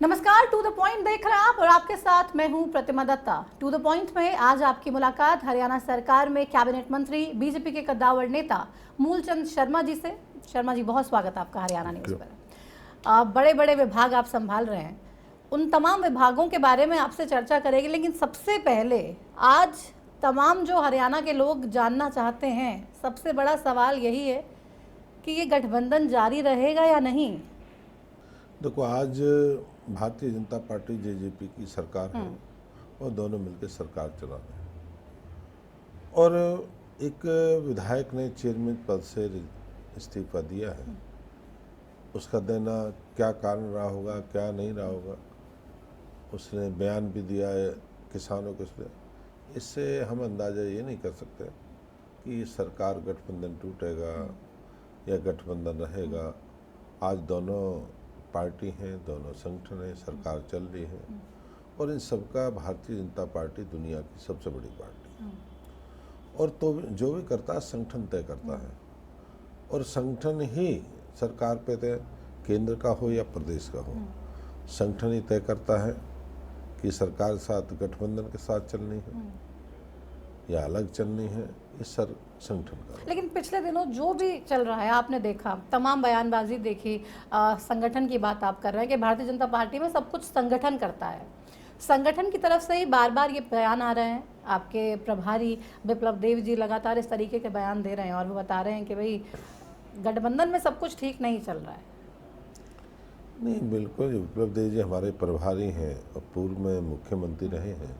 नमस्कार, to the point देख रहे हैं आप और आपके साथ मैं हूं प्रतिमा दत्ता। टू द पॉइंट में आज आपकी मुलाकात हरियाणा सरकार में कैबिनेट मंत्री बीजेपी के कद्दावर नेता मूलचंद शर्मा जी से। शर्मा जी, बहुत स्वागत आपका हरियाणा न्यूज़ पर। बड़े बड़े विभाग आप संभाल रहे हैं, उन तमाम विभागों के बारे में आपसे चर्चा करेंगे, लेकिन सबसे पहले आज तमाम जो हरियाणा के लोग जानना चाहते हैं, सबसे बड़ा सवाल यही है कि ये गठबंधन जारी रहेगा या नहीं। देखो, आज भारतीय जनता पार्टी जेजेपी की सरकार है और दोनों मिलकर सरकार चला रहे हैं। और एक विधायक ने चेयरमैन पद से इस्तीफा दिया है। उसका देना क्या कारण रहा होगा, क्या नहीं रहा होगा, उसने बयान भी दिया है किसानों के लिए। इससे हम अंदाज़ा ये नहीं कर सकते कि सरकार गठबंधन टूटेगा या गठबंधन रहेगा। आज दोनों पार्टी हैं, दोनों संगठन हैं, सरकार चल रही है और इन सबका भारतीय जनता पार्टी दुनिया की सबसे बड़ी पार्टी है। और तो जो भी करता है संगठन तय करता है और संगठन ही सरकार पे तय, केंद्र का हो या प्रदेश का हो, संगठन ही तय करता है कि सरकार साथ गठबंधन के साथ चलनी है या अलग चलनी है। इस संगठन का। लेकिन पिछले दिनों जो भी चल रहा है आपने देखा, तमाम बयानबाजी देखी, संगठन की बात आप कर रहे हैं कि भारतीय जनता पार्टी में सब कुछ संगठन करता है। संगठन की तरफ से ही बार बार ये बयान आ रहे हैं। आपके प्रभारी विप्लव देव जी लगातार इस तरीके के बयान दे रहे हैं और वो बता रहे हैं कि भाई गठबंधन में सब कुछ ठीक नहीं चल रहा है। नहीं, बिल्कुल, विप्लव देव जी हमारे प्रभारी हैं और पूर्व में मुख्यमंत्री रहे हैं।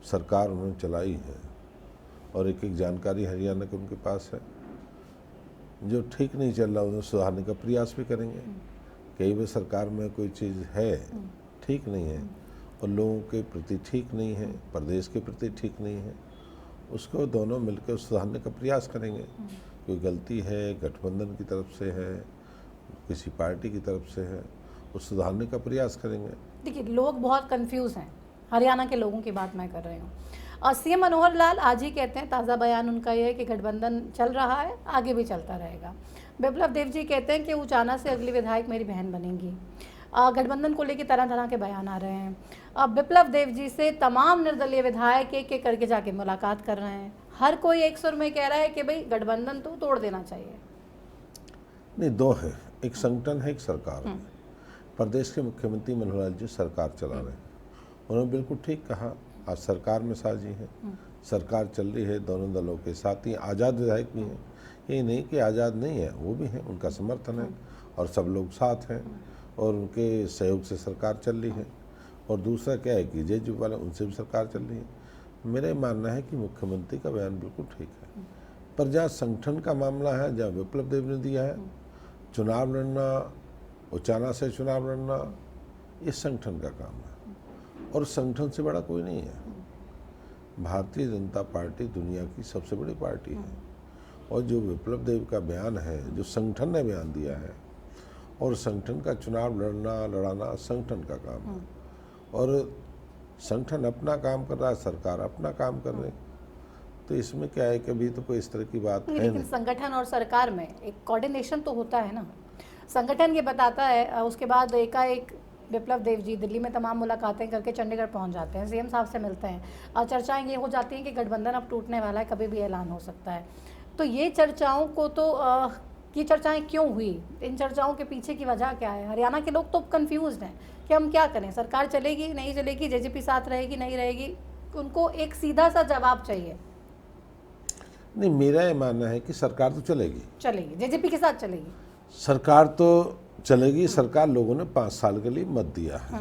सरकार उन्होंने चलाई है और एक एक जानकारी हरियाणा के उनके पास है। जो ठीक नहीं चल रहा उन्हें सुधारने का प्रयास भी करेंगे। कई बार सरकार में कोई चीज़ है ठीक नहीं है और लोगों के प्रति ठीक नहीं है, प्रदेश के प्रति ठीक नहीं है, उसको दोनों मिलकर सुधारने का प्रयास करेंगे। कोई गलती है गठबंधन की तरफ से है, किसी पार्टी की तरफ से है, उस सुधारने का प्रयास करेंगे। देखिए, लोग बहुत कंफ्यूज हैं, हरियाणा के लोगों की बात मैं कर रही हूँ। और सीएम मनोहर लाल आज ही कहते हैं, ताज़ा बयान उनका ये है कि गठबंधन चल रहा है, आगे भी चलता रहेगा। विप्लव देव जी कहते हैं कि उचाना से अगली विधायक मेरी बहन बनेगी। गठबंधन को लेकर तरह तरह के बयान आ रहे हैं। अब विप्लव देव जी से तमाम निर्दलीय विधायक एक एक करके जाके मुलाकात कर रहे हैं। हर कोई एक सुर में कह रहा है कि भाई गठबंधन तो तोड़ देना चाहिए। नहीं, दो है, एक संगठन है, एक सरकार है। प्रदेश के मुख्यमंत्री मनोहर लाल जी सरकार चला रहे हैं। उन्होंने बिल्कुल ठीक कहा, आज सरकार में साझी है, सरकार चल रही है दोनों दलों के साथ ही। आज़ाद विधायक भी हैं, ये नहीं कि आज़ाद नहीं है, वो भी हैं, उनका समर्थन है और सब लोग साथ हैं और उनके सहयोग से सरकार चल रही है। और दूसरा क्या है कि जेजेपी वाले, उनसे भी सरकार चल रही है। मेरा मानना है कि मुख्यमंत्री का बयान बिल्कुल ठीक है, पर जहाँ संगठन का मामला है, जहाँ विप्लव देव ने दिया है, चुनाव लड़ना, उचाना से चुनाव लड़ना, ये संगठन का काम है और संगठन से बड़ा कोई नहीं है। भारतीय जनता पार्टी दुनिया की सबसे बड़ी पार्टी है और जो विप्लव देव का बयान है, जो संगठन ने बयान दिया है, और संगठन का चुनाव लड़ाना संगठन का काम है और संगठन अपना काम कर रहा है, सरकार अपना काम कर रही है। तो इसमें क्या है कि अभी तो कोई इस तरह की बात है नहीं। संगठन और सरकार में एक कोऑर्डिनेशन तो होता है ना। संगठन ये बताता है, उसके बाद एकाएक विप्लव देव जी दिल्ली में तमाम मुलाकातें करके चंडीगढ़ पहुंच जाते हैं, सीएम साहब से मिलते हैं और चर्चाएं ये हो जाती हैं कि गठबंधन अब टूटने वाला है, कभी भी ऐलान हो सकता है। तो ये चर्चाओं को तो ये चर्चाएं क्यों हुई, इन चर्चाओं के पीछे की वजह क्या है? हरियाणा के लोग तो कन्फ्यूज़ड हैं कि हम क्या करें, सरकार चलेगी नहीं चलेगी, जेजेपी साथ रहेगी नहीं रहेगी। उनको एक सीधा सा जवाब चाहिए। नहीं, मेरा ये मानना है कि सरकार तो चलेगी, जेजेपी के साथ चलेगी, सरकार तो चलेगी। सरकार लोगों ने 5 साल के लिए मत दिया है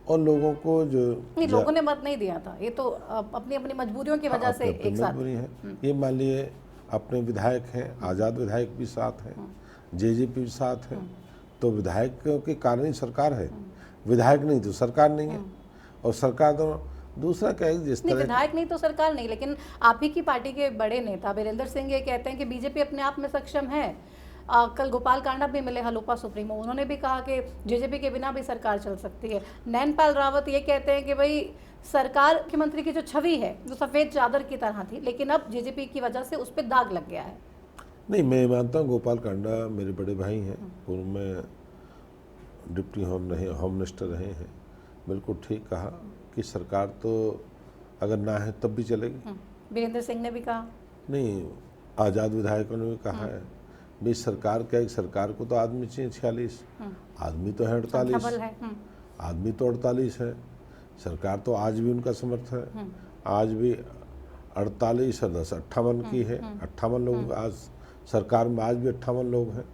और लोगों को जो नहीं, लोगों ने मत नहीं दिया था, ये तो अपनी अपनी मजबूरियों की वजह से एक साथ मजबूरी है। ये मान लिए अपने विधायक हैं, आज़ाद विधायक भी साथ हैं, जेजेपी भी साथ है, तो विधायकों के कारण ही सरकार है। विधायक नहीं तो सरकार नहीं है और सरकार तो दूसरा क्या है, जिस तरह विधायक नहीं तो सरकार नहीं, लेकिन आप ही की पार्टी के बड़े नेता वीरेंद्र सिंह ये कहते हैं कि बीजेपी अपने आप में सक्षम है। कल गोपाल कांडा भी मिले हलोपा सुप्रीमो, उन्होंने भी कहा कि जेजेपी के बिना भी सरकार चल सकती है। नैनपाल रावत ये कहते हैं कि भाई सरकार के मंत्री की जो छवि है जो सफ़ेद चादर की तरह थी, लेकिन अब जेजेपी की वजह से उस पर दाग लग गया है। नहीं, मैं मानता हूँ गोपाल कांडा मेरे बड़े भाई हैं, पूर्व में डिप्टी होम मिनिस्टर रहे हैं, बिल्कुल ठीक कहा कि सरकार तो अगर ना है तब भी चलेगी। वीरेंद्र सिंह ने भी कहा। नहीं, आज़ाद विधायकों ने भी कहा है भाई सरकार क्या है, सरकार को तो आदमी चाहिए 46, आदमी तो है 48, संख्याबल है। आदमी तो 48 है। सरकार तो आज भी उनका समर्थ है, आज भी 48 और 10 58 की है, 58 लोग आज सरकार में, आज भी 58 लोग हैं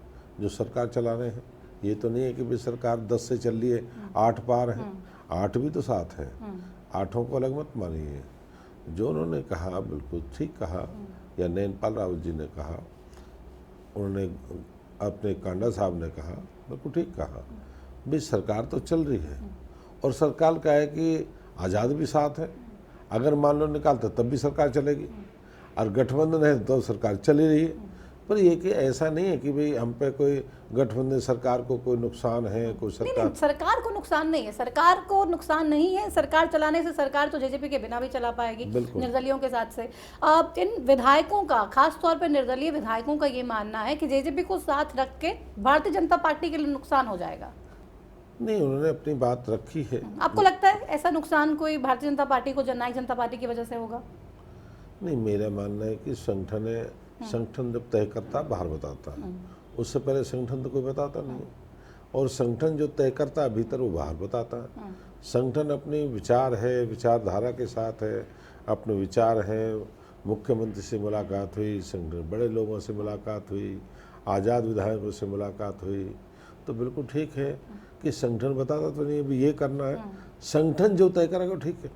जो सरकार चला रहे हैं। ये तो नहीं है कि भाई सरकार 10 से चल रही है, 8 पार है, 8 भी तो साथ हैं, 8 को अलग मत मानिए। जो उन्होंने कहा बिल्कुल ठीक कहा, या नैनपाल रावत जी ने कहा, उन्होंने अपने कांडा साहब ने कहा, बिल्कुल ठीक कहा भाई सरकार तो चल रही है। और सरकार का है कि आज़ाद भी साथ है, अगर मान लो निकालते तब भी सरकार चलेगी, और गठबंधन है तो सरकार चली रही है। पर ये कि ऐसा नहीं है कि भाई हम पे कोई गठबंधन सरकार को कोई नुकसान है, कोई नहीं, सरकार को नुकसान नहीं है, सरकार को नुकसान नहीं है। सरकार चलाने से सरकार तो जेजेपी के बिना भी चला पाएगी निर्दलीयों के साथ से। इन विधायकों का, खास तौर पर निर्दलीय विधायकों का ये मानना है कि जेजेपी को साथ रख के भारतीय जनता पार्टी के लिए नुकसान हो जाएगा। नहीं, उन्होंने अपनी बात रखी है। आपको लगता है ऐसा नुकसान कोई भारतीय जनता पार्टी को, जननायक जनता पार्टी की वजह से होगा? नहीं, मेरा मानना है कि संगठन जब तय करता बाहर बताता है, उससे पहले संगठन तो कोई बताता नहीं है। और संगठन जो तय करता है भीतर, वो बाहर बताता है। संगठन अपनी विचार है, विचारधारा के साथ है, अपने विचार हैं। मुख्यमंत्री से मुलाकात हुई, संगठन बड़े लोगों से मुलाकात हुई, आज़ाद विधायकों से मुलाकात हुई, तो बिल्कुल ठीक है कि संगठन बताता तो नहीं अभी ये करना है, संगठन जो तय करेगा ठीक है।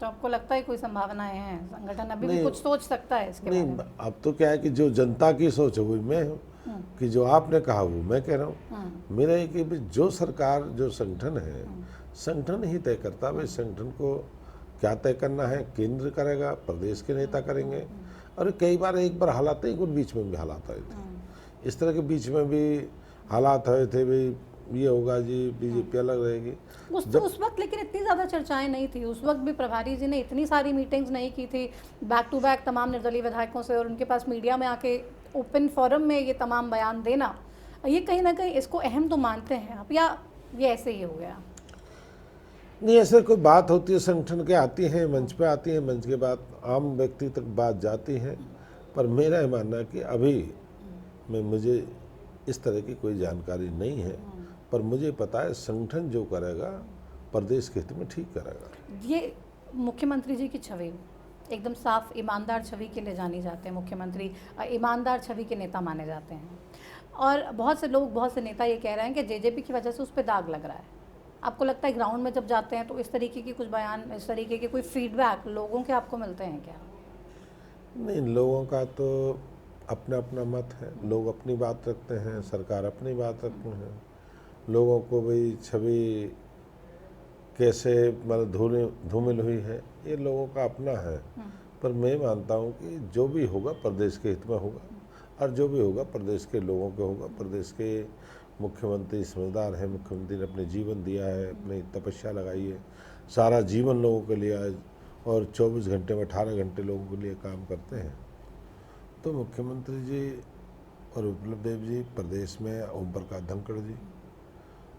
तो आपको लगता है कोई संभावनाएं हैं, संगठन अभी भी कुछ सोच सकता है इसके बारे में? अब तो क्या है कि जो जनता की सोच है वो मैं हूँ, कि जो आपने कहा वो मैं कह रहा हूँ। मेरा है कि जो सरकार, जो संगठन है, संगठन ही तय करता है। संगठन को क्या तय करना है, केंद्र करेगा, प्रदेश के नेता करेंगे। और कई बार एक बार हालात एक बार बीच में भी हालात आए थे, इस तरह के बीच में भी हालात आए थे भाई ये होगा जी, बीजेपी अलग रहेगी उस वक्त। लेकिन इतनी ज़्यादा चर्चाएं नहीं थी उस वक्त भी, प्रभारी जी ने इतनी सारी मीटिंग्स नहीं की थी बैक टू बैक तमाम निर्दलीय विधायकों से, और उनके पास मीडिया में आके ओपन फोरम में ये तमाम बयान देना, ये कहीं ना कहीं इसको अहम तो मानते हैं आप, या ये ऐसे ही हो गया? नहीं, ऐसे कोई बात होती है संगठन के, आती है मंच पे आती है, मंच के बाद आम व्यक्ति तक बात जाती है। पर मेरा ये मानना है कि अभी मुझे इस तरह की कोई जानकारी नहीं है, पर मुझे पता है संगठन जो करेगा प्रदेश के हित में ठीक करेगा। ये मुख्यमंत्री जी की छवि एकदम साफ ईमानदार छवि के लिए जानी जाते हैं, मुख्यमंत्री ईमानदार छवि के नेता माने जाते हैं, और बहुत से लोग, बहुत से नेता ये कह रहे हैं कि जेजेपी की वजह से उस पर दाग लग रहा है। आपको लगता है ग्राउंड में जब जाते हैं तो इस तरीके की कुछ बयान, इस तरीके के कोई फीडबैक लोगों के आपको मिलते हैं क्या? नहीं, लोगों का तो अपना अपना मत है, लोग अपनी बात रखते हैं, सरकार अपनी बात रखते हैं। लोगों को भाई छवि कैसे मतलब धूमिल हुई है, ये लोगों का अपना है। पर मैं मानता हूँ कि जो भी होगा प्रदेश के हित में होगा, और जो भी होगा प्रदेश के लोगों के होगा। प्रदेश के मुख्यमंत्री समझदार हैं, मुख्यमंत्री ने अपने जीवन दिया है, अपनी तपस्या लगाई है, सारा जीवन लोगों के लिए आज, और 24 घंटे में 18 घंटे लोगों के लिए काम करते हैं। तो मुख्यमंत्री जी और विप्लव देव जी, प्रदेश में ओम प्रकाश धनखड़ जी,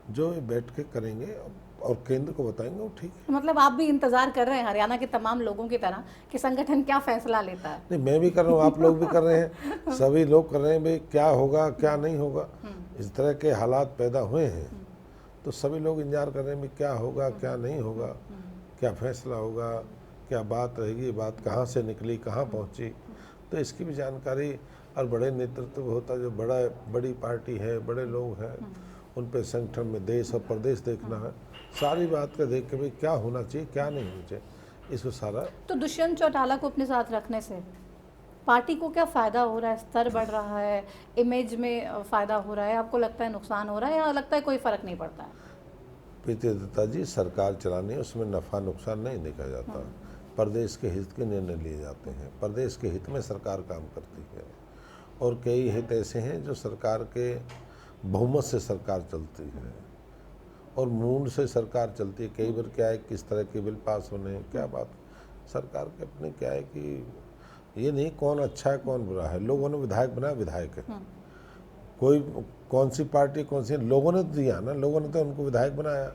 जो बैठ के करेंगे और केंद्र को बताएंगे वो ठीक है। मतलब आप भी इंतजार कर रहे हैं हरियाणा के तमाम लोगों की तरह कि संगठन क्या फैसला लेता है? नहीं, मैं भी कर रहा हूँ, आप लोग भी कर रहे हैं, सभी लोग कर रहे हैं भाई क्या होगा क्या नहीं होगा। इस तरह के हालात पैदा हुए हैं तो सभी लोग इंतजार कर रहे हैं भाई क्या होगा क्या नहीं होगा, क्या फैसला होगा, क्या बात रहेगी, बात कहाँ से निकली, कहाँ पहुँची, तो इसकी भी जानकारी। और बड़े नेतृत्व होता जो बड़ी पार्टी है, बड़े लोग हैं, उन पे संगठन में देश और प्रदेश देखना है, सारी बात का देख के भाई क्या होना चाहिए क्या नहीं होना चाहिए, इसको सारा। तो दुष्यंत चौटाला को अपने साथ रखने से पार्टी को क्या फ़ायदा हो रहा है? स्तर बढ़ रहा है, इमेज में फ़ायदा हो रहा है, आपको लगता है नुकसान हो रहा है, या लगता है कोई फ़र्क नहीं पड़ता है? प्रीति दत्ता जी, सरकार चलानी है, उसमें नफ़ा नुकसान नहीं देखा जाता, प्रदेश के हित के निर्णय लिए जाते हैं, प्रदेश के हित में सरकार काम करती है। और कई हित ऐसे हैं जो सरकार के बहुमत से सरकार चलती है और मूड से सरकार चलती है। कई बार क्या है, किस तरह के बिल पास होने हैं, क्या बात, सरकार के अपने क्या है कि ये नहीं कौन अच्छा है कौन बुरा है, लोगों ने विधायक बनाया, विधायक है, कोई कौन सी पार्टी कौन सी, लोगों ने तो दिया ना, लोगों ने तो उनको विधायक बनाया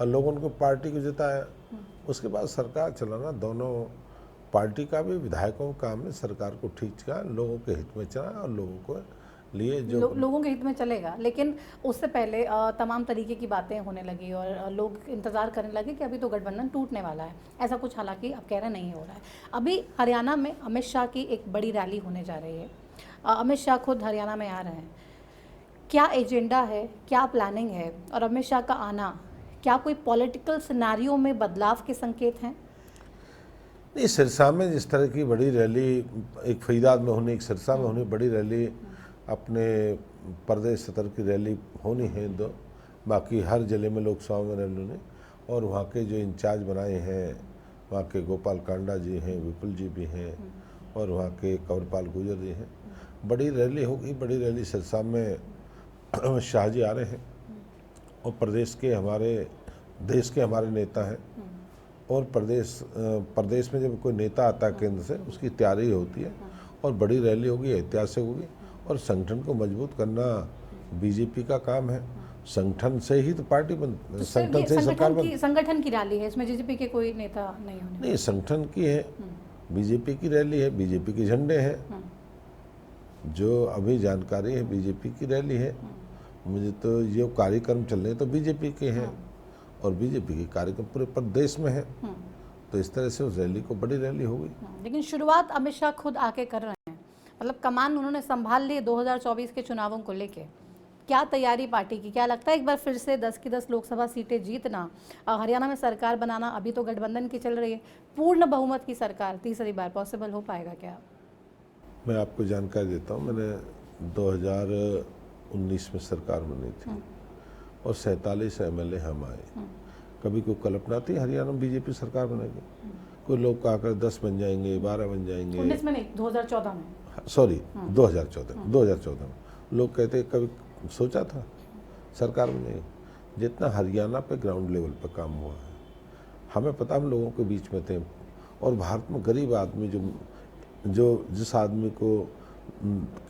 और लोगों ने उनको पार्टी को जिताया। उसके बाद सरकार चलाना दोनों पार्टी का भी, विधायकों का काम है सरकार को ठीक चला, लोगों के हित में चला और लोगों को लिए जो लोगों के हित में चलेगा। लेकिन उससे पहले तमाम तरीके की बातें होने लगी और लोग इंतज़ार करने लगे कि अभी तो गठबंधन टूटने वाला है। ऐसा कुछ हालांकि आप कह रहे नहीं हो रहा है। अभी हरियाणा में अमित शाह की एक बड़ी रैली होने जा रही है। अमित शाह खुद हरियाणा में आ रहे हैं। क्या एजेंडा है, क्या प्लानिंग है, और अमित शाह का आना क्या कोई पॉलिटिकल सिनेरियो में बदलाव के संकेत हैं? नहीं, सिरसा में जिस तरह की बड़ी रैली, एक फरीदाबाद में होनी, एक सिरसा में होनी, बड़ी रैली, अपने प्रदेश स्तर की रैली होनी है दो, बाकी हर जिले में लोकसभा में रैली होनी। और वहाँ के जो इंचार्ज बनाए हैं, वहाँ के गोपाल कांडा जी हैं, विपुल जी भी हैं और वहाँ के कंवरपाल गुर्जर जी हैं। बड़ी रैली होगी, बड़ी रैली सिरसा में शाह जी आ रहे हैं और प्रदेश के हमारे, देश के हमारे नेता हैं। और प्रदेश में जब कोई नेता आता है केंद्र से, उसकी तैयारी होती है और बड़ी रैली होगी, ऐतिहासिक होगी। और संगठन को मजबूत करना बीजेपी का काम है। संगठन से ही तो पार्टी बनती, संगठन से ही सरकार बनती। संगठन की रैली है, इसमें बीजेपी के कोई नेता नहीं होने? नहीं, संगठन की है, बीजेपी की रैली है, बीजेपी के झंडे हैं। जो अभी जानकारी है बीजेपी की रैली है। मुझे तो ये कार्यक्रम चल रहे हैं तो बीजेपी के हैं और बीजेपी के कार्यक्रम पूरे प्रदेश में है। तो इस तरह से उस रैली को बड़ी रैली होगी। लेकिन शुरुआत अमित शाह खुद आके कर रहे हैं, मतलब कमान उन्होंने संभाल ली 2024 के चुनावों को लेके। क्या तैयारी पार्टी की, क्या लगता है एक बार फिर से 10 की 10 लोकसभा सीटें जीतना, हरियाणा में सरकार बनाना, अभी तो गठबंधन की चल रही है, पूर्ण बहुमत की सरकार तीसरी बार पॉसिबल हो पाएगा क्या? मैं आपको जानकारी देता हूँ, मैंने 2019 में सरकार बनी थी और 47 MLA हम आए। कभी कोई कल्पना थी हरियाणा में बीजेपी सरकार बनेगी? कोई लोग कहा कर 10 बन जाएंगे, 12 बन जाएंगे। 19 में नहीं, 2014 में। सॉरी, 2014 में लोग कहते, कभी सोचा था सरकार बनेगी? जितना हरियाणा पे ग्राउंड लेवल पे काम हुआ है, हमें पता, हम लोगों के बीच में थे। और भारत में गरीब आदमी जो जिस आदमी को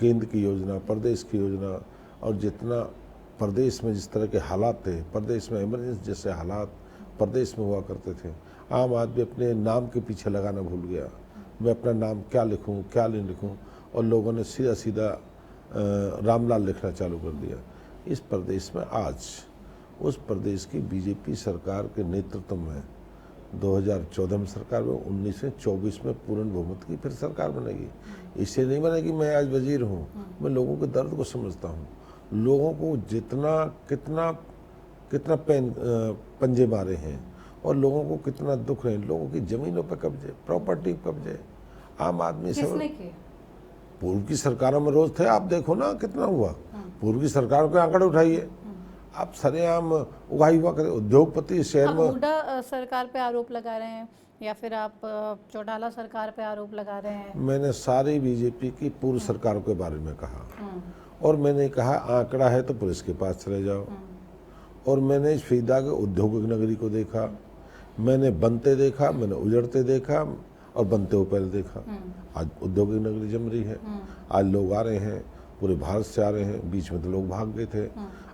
केंद्र की योजना, प्रदेश की योजना, और जितना प्रदेश में जिस तरह के हालात थे, प्रदेश में इमरजेंसी जैसे हालात प्रदेश में हुआ करते थे, आम आदमी अपने नाम के पीछे लगाना भूल गया। मैं अपना नाम क्या लिखूं, क्या नहीं लिखूं, और लोगों ने सीधा सीधा रामलाल लिखना चालू कर दिया। इस प्रदेश में आज उस प्रदेश की बीजेपी सरकार के नेतृत्व में 2014 में सरकार में, 19 में 24 में पूर्ण बहुमत की फिर सरकार बनेगी। इससे नहीं बनेगी मैं आज वजीर हूँ, मैं लोगों के दर्द को समझता हूँ। लोगों को जितना कितना पंजे मारे हैं और लोगों को कितना दुख है, लोगों की जमीनों पर कब्जे, प्रॉपर्टी कब्जे, आम आदमी सब। पूर्व की सरकारों में रोज थे, आप देखो ना कितना हुआ। पूर्व की सरकारों के आंकड़े उठाइए, आप सरेआम उगाही हुआ करे। उद्योगपति शहर में हुड्डा सरकार पे आरोप लगा रहे हैं या फिर आप चौटाला सरकार पे आरोप लगा रहे हैं? मैंने सारी बीजेपी की पूर्व सरकारों के बारे में कहा और मैंने कहा आंकड़ा है तो पुलिस के पास चले जाओ। और मैंने फरीदाबाद के औद्योगिक नगरी को देखा, मैंने बनते देखा, मैंने उजड़ते देखा और बनते हुए पहले देखा। आज औद्योगिक नगरी जम रही है, आज लोग आ रहे हैं, पूरे भारत से आ रहे हैं, बीच में तो लोग भाग गए थे।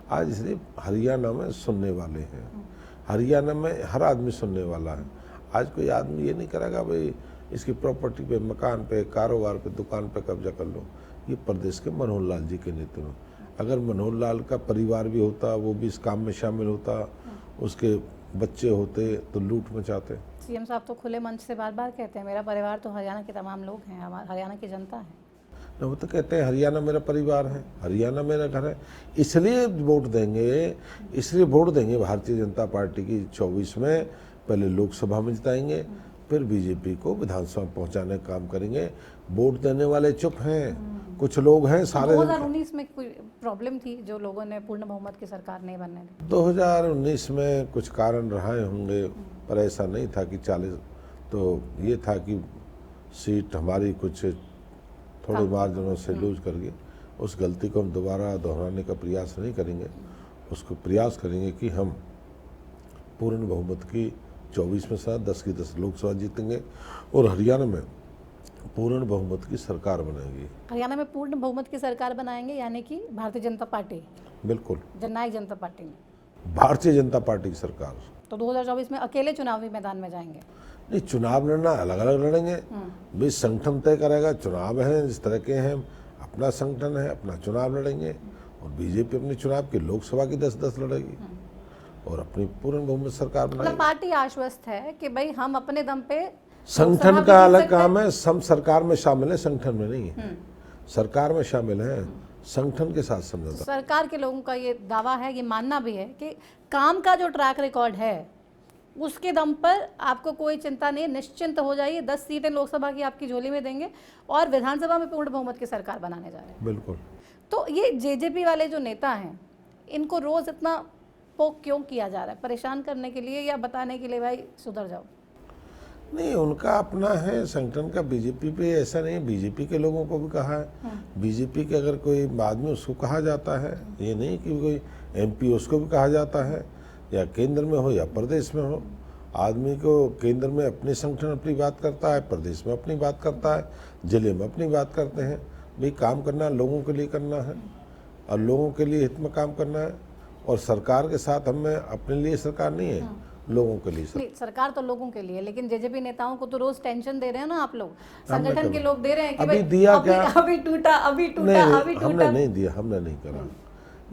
आज इसलिए हरियाणा में सुनने वाले हैं, हरियाणा में हर आदमी सुनने वाला है। आज कोई आदमी ये नहीं करेगा भाई इसकी प्रॉपर्टी पे, मकान पे, कारोबार पे, दुकान पे कब्जा कर लो। ये प्रदेश के मनोहर लाल जी के नेतृत्व में, अगर मनोहर लाल का परिवार भी होता, वो भी इस काम में शामिल होता, उसके बच्चे होते तो लूट मचाते। सीएम साहब तो खुले मंच से बार बार कहते हैं मेरा परिवार तो हरियाणा के तमाम लोग हैं, हरियाणा की जनता है। वो तो कहते हैं हरियाणा मेरा परिवार है, हरियाणा मेरा घर है, इसलिए वोट देंगे, इसलिए वोट देंगे भारतीय जनता पार्टी की 24 में। पहले लोकसभा में जिताएंगे, फिर बीजेपी को विधानसभा पहुंचाने का काम करेंगे। वोट देने वाले चुप हैं, कुछ लोग हैं सारे। 2019 में कोई प्रॉब्लम थी जो लोगों ने पूर्ण बहुमत की सरकार नहीं बनने दी? 2019 में कुछ कारण रहे होंगे, पर ऐसा नहीं था कि 40, तो ये था कि सीट हमारी कुछ थोड़े मार्जिनों से लूज कर गई। उस गलती को हम दोबारा दोहराने का प्रयास नहीं करेंगे। उसको प्रयास करेंगे कि हम पूर्ण बहुमत की 24 में से 10 की 10 लोकसभा जीतेंगे और हरियाणा में पूर्ण बहुमत की सरकार बनेगी। हरियाणा में पूर्ण बहुमत की सरकार बनाएंगे, यानी कि भारतीय जनता पार्टी, बिल्कुल, जननायक जनता पार्टी ने। भारतीय जनता पार्टी की सरकार। तो 2024 में अकेले चुनावी मैदान में जाएंगे? नहीं, चुनाव लड़ना अलग अलग लड़ेंगे, भी संगठन तय करेगा। चुनाव है जिस तरह के हैं, अपना संगठन है, अपना चुनाव लड़ेंगे। और बीजेपी अपने चुनाव की लोकसभा की 10-10 लड़ेगी और अपनी पूर्ण बहुमत सरकार मतलब बनाएगी। पार्टी आश्वस्त है कि भाई हम अपने दम पे संगठन लोकसभा का भी जीत अलग सकते काम है, सब सरकार में शामिल है, संगठन में नहीं है। सरकार में शामिल है, संगठन के साथ समझौता। सरकार के लोगों का ये दावा है, ये मानना भी है कि काम का जो ट्रैक रिकॉर्ड है उसके दम पर आपको कोई चिंता नहीं है, निश्चिंत हो जाइए। 10 सीटें लोकसभा की आपकी झोली में देंगे और विधानसभा में पूर्ण बहुमत की सरकार बनाने जा रहे हैं। बिल्कुल। तो ये जेजेपी वाले जो नेता हैं, इनको रोज इतना पोक क्यों किया जा रहा है? परेशान करने के लिए या बताने के लिए भाई सुधर जाओ? नहीं, उनका अपना है संगठन का। बीजेपी पे ऐसा नहीं है, बीजेपी के लोगों को भी कहा है। बीजेपी के अगर कोई आदमी उसको कहा जाता है, ये नहीं कि कोई एमपी उसको भी कहा जाता है, या केंद्र में हो या प्रदेश में हो। आदमी को केंद्र में अपने संगठन अपनी बात करता है, प्रदेश में अपनी बात करता है, जिले में अपनी बात करते हैं। भाई काम करना लोगों के लिए करना है और लोगों के लिए हित में काम करना है। और सरकार के साथ हमें अपने लिए सरकार नहीं है, लोगों के लिए नहीं, सरकार तो लोगों के लिए, लेकिन जेजेपी नेताओं को तो रोज टेंशन दे रहे हैं ना आप लोग, संगठन के लोग दे रहे हैं कि अभी भाई दिया अभी, क्या? अभी टूटा, अभी टूटा, नहीं, अभी हमने टूटा। नहीं दिया, हमने नहीं करा।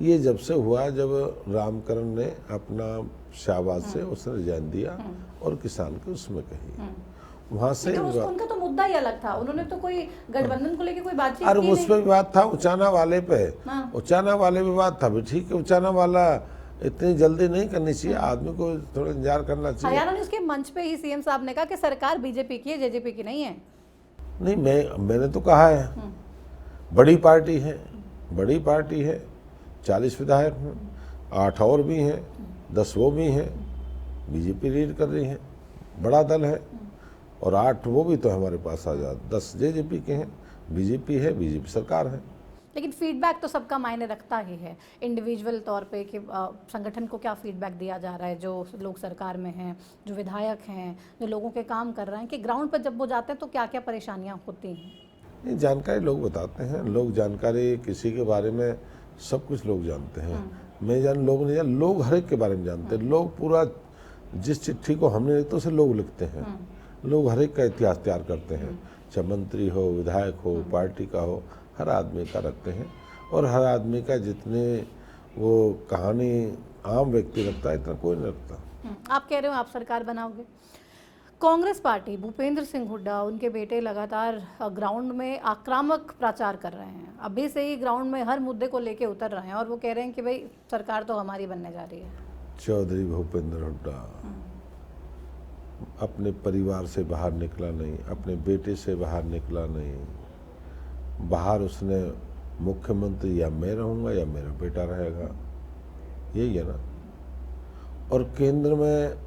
ये जब से हुआ, जब रामकरण ने अपना शाहबाद से उसने रिजाइन दिया और किसान के उसमें कही, वहां से उनका तो मुद्दा ही अलग था। उन्होंने तो कोई गठबंधन को लेकर कोई बातचीत और की उस नहीं। पर भी बात था, उचाना वाले पे। हाँ। उचाना वाले पे बात था भी, ठीक है, उचाना वाला इतनी जल्दी नहीं करनी चाहिए, आदमी को थोड़ा इंतजार करना चाहिए। हरियाणा न्यूज़ के मंच पे ही सीएम साहब ने कहा कि सरकार बीजेपी की है, जेजेपी की नहीं है। नहीं, मैंने तो कहा है, बड़ी पार्टी है, बड़ी पार्टी है, 40 विधायक हैं, 8 और भी हैं, 10 वो भी हैं, बीजेपी लीड कर रही है, बड़ा दल है। और 8 वो भी तो हमारे पास आजाद, 10 जेजेपी के हैं, बीजेपी है, बीजेपी सरकार है। लेकिन फीडबैक तो सबका मायने रखता ही है, इंडिविजुअल तौर पे कि संगठन को क्या फीडबैक दिया जा रहा है, जो लोग सरकार में हैं, जो विधायक हैं, जो लोगों के काम कर रहे हैं, कि ग्राउंड पर जब वो जाते हैं तो क्या क्या परेशानियाँ होती हैं। ये जानकारी लोग बताते हैं, लोग जानकारी किसी के बारे में सब कुछ लोग जानते हैं। मैं लोग नहीं जान, लोग हर एक के बारे में जानते हैं। लोग पूरा, जिस चिट्ठी को हमने लिखते उसे लोग लिखते हैं। लोग हर एक का इतिहास तैयार करते हैं, चाहे मंत्री हो, विधायक हो, पार्टी का हो, हर आदमी का रखते हैं। और हर आदमी का जितने वो कहानी आम व्यक्ति रखता है, इतना कोई नहीं रखता। आप कह रहे हो आप सरकार बनाओगे। कांग्रेस पार्टी, भूपेंद्र सिंह हुड्डा, उनके बेटे लगातार ग्राउंड में आक्रामक प्रचार कर रहे हैं। अभी से ही ग्राउंड में हर मुद्दे को लेके उतर रहे हैं और वो कह रहे हैं कि भाई सरकार तो हमारी बनने जा रही है। चौधरी भूपेंद्र हुड्डा अपने परिवार से बाहर निकला नहीं, अपने बेटे से बाहर निकला नहीं। बाहर उसने मुख्यमंत्री या मैं रहूँगा या मेरा बेटा रहेगा, यही है ना। और केंद्र में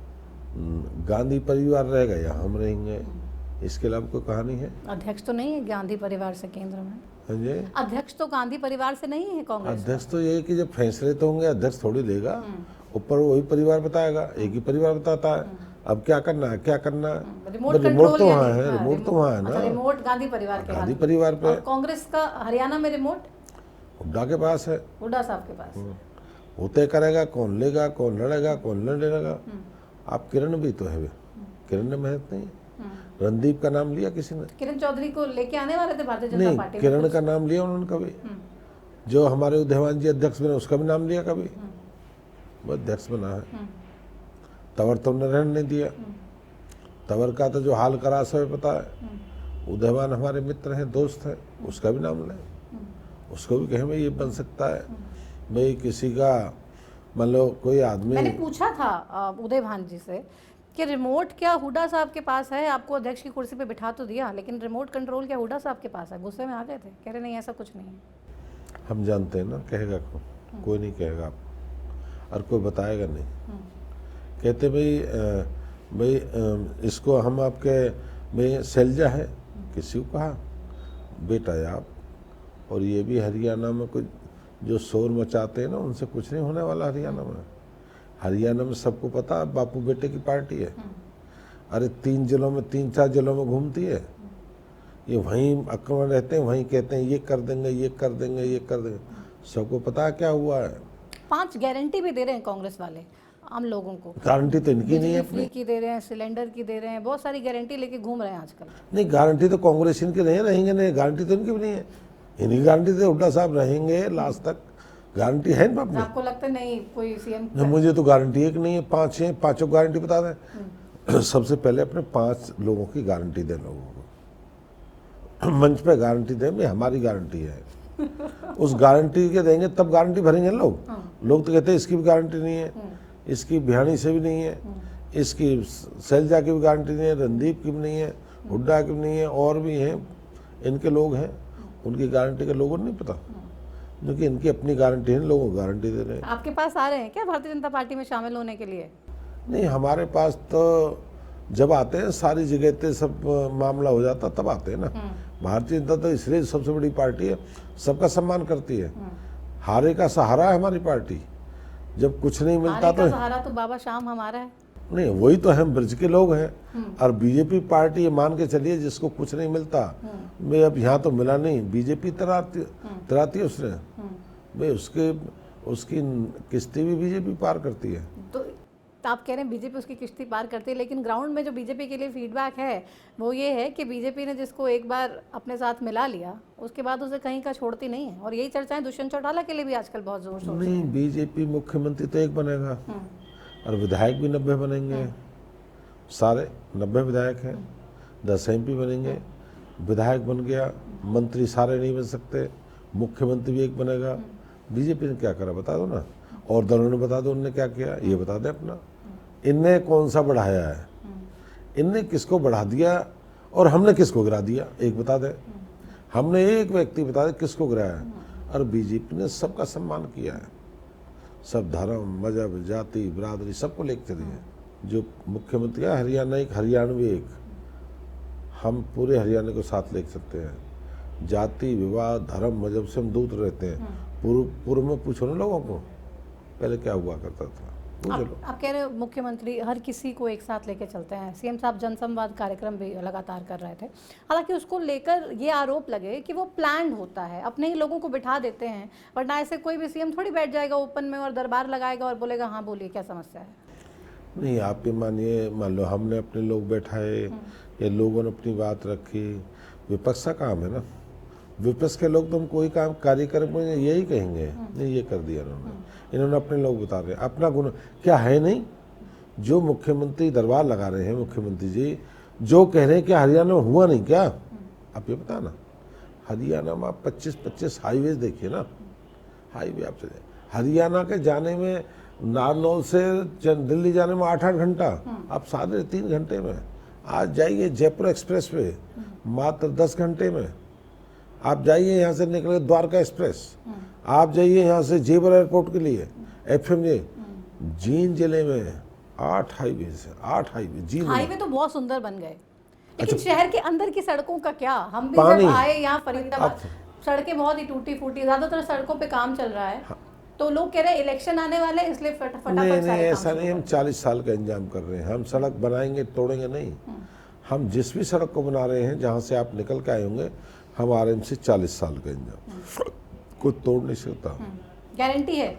गांधी परिवार रहेगा या हम रहेंगे, इसके अलावा कोई कहानी है? अध्यक्ष तो नहीं है गांधी परिवार से केंद्र में? हाँ जी, अध्यक्ष तो गांधी परिवार से नहीं है कांग्रेस। अध्यक्ष तो ये है कि जब फैसले तो होंगे, अध्यक्ष थोड़ी लेगा, ऊपर वही परिवार बताएगा, एक ही परिवार बताता है। अब क्या करना है, क्या करना है, रिमोट तो वहाँ है, रिमोट तो वहाँ है ना। रिमोट गांधी परिवार के गांधी परिवार पे। कांग्रेस का हरियाणा में रिमोट हुड्डा के पास है, हुड्डा साहब के पास। वो तय करेगा कौन लेगा, कौन लड़ेगा, कौन न लड़ेगा। आप किरण भी तो है, किरण ने मेहनत नहीं। रणदीप का नाम लिया किसी ने? किरण चौधरी को लेके आने वाले थे भारतीय जनता पार्टी नहीं, किरण का नाम लिया उन्होंने कभी? जो हमारे उदयवान जी अध्यक्ष बने उसका भी नाम लिया कभी? वो अध्यक्ष बना है। तंवर तो उन्होंने रहने नहीं दिया। तंवर का तो जो हाल करा सब पता है। उदयवान हमारे मित्र हैं, दोस्त हैं, उसका भी नाम लें, उसको भी कहें भाई ये बन सकता है। भाई किसी का मान लो कोई आदमी, मैंने पूछा था उदयवान जी से कि रिमोट क्या हुड्डा साहब के पास है? आपको अध्यक्ष की कुर्सी पे बिठा तो दिया, लेकिन रिमोट कंट्रोल क्या हुड्डा साहब के पास है? गुस्से में आ गए थे, कह रहे नहीं ऐसा कुछ नहीं है। हम जानते हैं ना, कहेगा कौन? कोई नहीं कहेगा आप, और कोई बताएगा नहीं। कहते भाई इसको हम आपके भाई शैलजा है, किसी को कहा बेटा है आप। और ये भी हरियाणा में कुछ जो शोर मचाते हैं ना, उनसे कुछ नहीं होने वाला हरियाणा में। हरियाणा में सबको पता है बापू बेटे की पार्टी है। अरे 3 जिलों में, 3-4 जिलों में घूमती है। ये वहीं अक्ल में रहते हैं, वहीं कहते हैं ये कर देंगे, ये कर देंगे, ये कर देंगे। सबको पता है क्या हुआ है। 5 गारंटी भी दे रहे हैं कांग्रेस वाले आम लोगों को। गारंटी तो इनकी नहीं है बिजली फ्री की दे रहे हैं, सिलेंडर की दे रहे हैं, बहुत सारी गारंटी लेके घूम रहे हैं आजकल। नहीं, गारंटी तो कांग्रेस इनकी नहीं रहेंगे, नहीं गारंटी तो इनकी भी नहीं है। इनकी गारंटी तो हुड्डा साहब रहेंगे लास्ट तक, गारंटी है इन पर। आपको लगता है नहीं कोई सीएम? मुझे तो गारंटी एक नहीं है, 5 हैं, पांचों गारंटी बता दें। सबसे पहले अपने 5 लोगों की गारंटी दें लोगों को, मंच पे गारंटी दें, भाई हमारी गारंटी है। उस गारंटी के देंगे तब गारंटी भरेंगे लोग। लोग तो कहते हैं इसकी भी गारंटी नहीं है, इसकी भियाणी से भी नहीं है, इसकी शैलजा की भी गारंटी नहीं है, रणदीप की भी नहीं है, हुड्डा की भी नहीं है, और भी हैं इनके लोग हैं, उनकी गारंटी का लोगों को नहीं पता, क्योंकि इनकी अपनी गारंटी है, लोगों को गारंटी दे रहे हैं। आपके पास आ रहे हैं क्या भारतीय जनता पार्टी में शामिल होने के लिए? नहीं, हमारे पास तो जब आते हैं सारी जगह पे सब मामला हो जाता तब आते हैं ना। भारतीय जनता तो इसलिए सबसे बड़ी पार्टी है, सबका सम्मान करती है। हारे का सहारा है हमारी पार्टी, जब कुछ नहीं मिलता हारे का तो सहारा तो बाबा शाम हमारा है। नहीं, वही तो हम ब्रज के लोग हैं। और बीजेपी पार्टी ये मान के चलिए जिसको कुछ नहीं मिलता, मैं अब यहाँ तो मिला नहीं, बीजेपी तराती उसने, भाई उसकी किस्ती भी बीजेपी पार करती है। तो आप कह रहे हैं बीजेपी उसकी किश्ती पार करती है, लेकिन ग्राउंड में जो बीजेपी के लिए फीडबैक है वो ये है कि बीजेपी ने जिसको एक बार अपने साथ मिला लिया उसके बाद उसे कहीं का छोड़ती नहीं है। और यही चर्चाएं दुष्यंत चौटाला के लिए भी आजकल बहुत जोर शोर से। नहीं, बीजेपी मुख्यमंत्री तो एक बनेगा और विधायक भी 90 बनेंगे, सारे 90 विधायक हैं, 10 MP बनेंगे। विधायक बन गया, मंत्री सारे नहीं बन सकते, मुख्यमंत्री भी एक बनेगा। बीजेपी ने क्या करा बता दो ना, और दलों ने बता दो उनने क्या किया, ये बता दे अपना। इनने कौन सा बढ़ाया है, इनने किसको बढ़ा दिया और हमने किसको गिरा दिया, एक बता दे। हमने एक व्यक्ति बता दे किसको गिराया है। और बीजेपी ने सबका सम्मान किया है, सब धर्म, मजहब, जाति, बिरादरी सबको लेकर चली है। जो मुख्यमंत्री है हरियाणा एक, हरियाणवी एक, हम पूरे हरियाणा को साथ ले सकते हैं। जाति, विवाह, धर्म, मजहब से हम दूर रहते हैं। पूर्व में पूछो ना लोगों को पहले क्या हुआ करता था, पूछ लो। आप कह रहे हो मुख्यमंत्री हर किसी को एक साथ लेके चलते हैं। सीएम साहब जनसंवाद कार्यक्रम भी लगातार कर रहे थे, हालांकि उसको लेकर ये आरोप लगे कि वो प्लान्ड होता है, अपने ही लोगों को बिठा देते हैं, वरना ऐसे कोई भी सीएम थोड़ी बैठ जाएगा ओपन में और दरबार लगाएगा और बोलेगा हाँ बोलिए क्या समस्या है। नहीं, आप ये मानिए, मान लो हमने अपने लोग बैठाए या लोगों ने अपनी बात रखी, विपक्ष का काम है ना। विपक्ष के लोग तो हम कोई काम कार्यक्रम में यही कहेंगे, नहीं ये कर दिया इन्होंने अपने लोग बता रहे हैं अपना गुण क्या है। नहीं, जो मुख्यमंत्री दरबार लगा रहे हैं, मुख्यमंत्री जी जो कह रहे हैं कि हरियाणा में हुआ नहीं क्या, आप ये बता ना। हरियाणा में आप 25 हाईवे देखिए ना, हाईवे आप चले, हरियाणा के जाने में नारनौल से दिल्ली जाने में 8-8 घंटा, आप 3.5 घंटे में। आज जाइए जयपुर एक्सप्रेस पे मात्र 10 घंटे में। आप जाइए यहाँ से निकले द्वारका एक्सप्रेस, आप जाइए यहाँ से जेवर एयरपोर्ट के लिए FMJ, जींद जिले में 8 हाईवे से 8 हाईवे। जींद हाईवे तो बहुत सुंदर बन गए, लेकिन शहर के अंदर की सड़कों का क्या? हम भी पानी, जब आए यहाँ फरीदाबाद, सड़कें बहुत ही टूटी फूटी, ज्यादातर सड़कों पे काम चल रहा है। तो लोग कह रहे हैं इलेक्शन आने वाले हैं इसलिए फटाफट नहीं, ऐसा नहीं। हम 40 साल का इंतजाम कर रहे हैं, हम सड़क बनाएंगे तोड़ेंगे नहीं। हम जिस भी सड़क को बना रहे हैं जहाँ से आप निकल के आए होंगे, हम RMC 40 साल का इंतजाम, कोई तोड़ नहीं सकता। गारंटी है?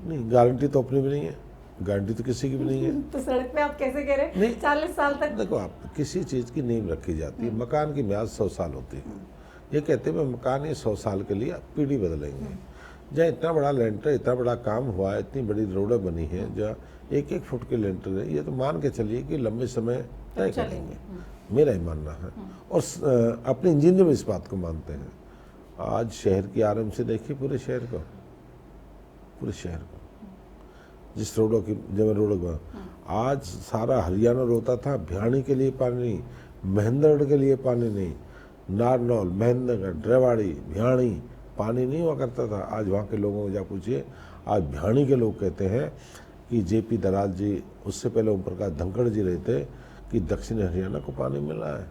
नहीं, गारंटी तो अपनी भी नहीं है, गारंटी तो किसी की भी नहीं है। तो सड़क पे आप कैसे कह रहे हैं 40 साल तक? देखो, आप किसी चीज़ की नींव रखी जाती है, मकान की म्याद 100 साल होती है। ये कहते हैं मकान ये 100 साल के लिए पीढ़ी बदलेंगे। जहाँ इतना बड़ा लेंटर, इतना बड़ा काम हुआ है, इतनी बड़ी रोडें बनी हैं, जहाँ 1-1 फुट के लेंटर है, ये तो मान के चलिए कि लंबे समय तय करेंगे, मेरा ही मानना है। और अपने इंजीनियर भी इस बात को मानते हैं। आज शहर की RMC देखिए, पूरे शहर को, पूरे शहर को, जिस रोडों की जब रोडों को आज सारा हरियाणा रोता था, भिवानी के लिए पानी नहीं, महेंद्रगढ़ के लिए पानी नहीं, नारनौल, महेंद्रगढ़, रेवाड़ी, भिवानी पानी नहीं हुआ करता था। आज वहाँ के लोगों को जा पूछिए, आज भिवानी के लोग कहते हैं कि JP दलाल जी, उससे पहले ओम प्रकाश धनखड़ जी रहते कि दक्षिण हरियाणा को पानी मिल रहा है।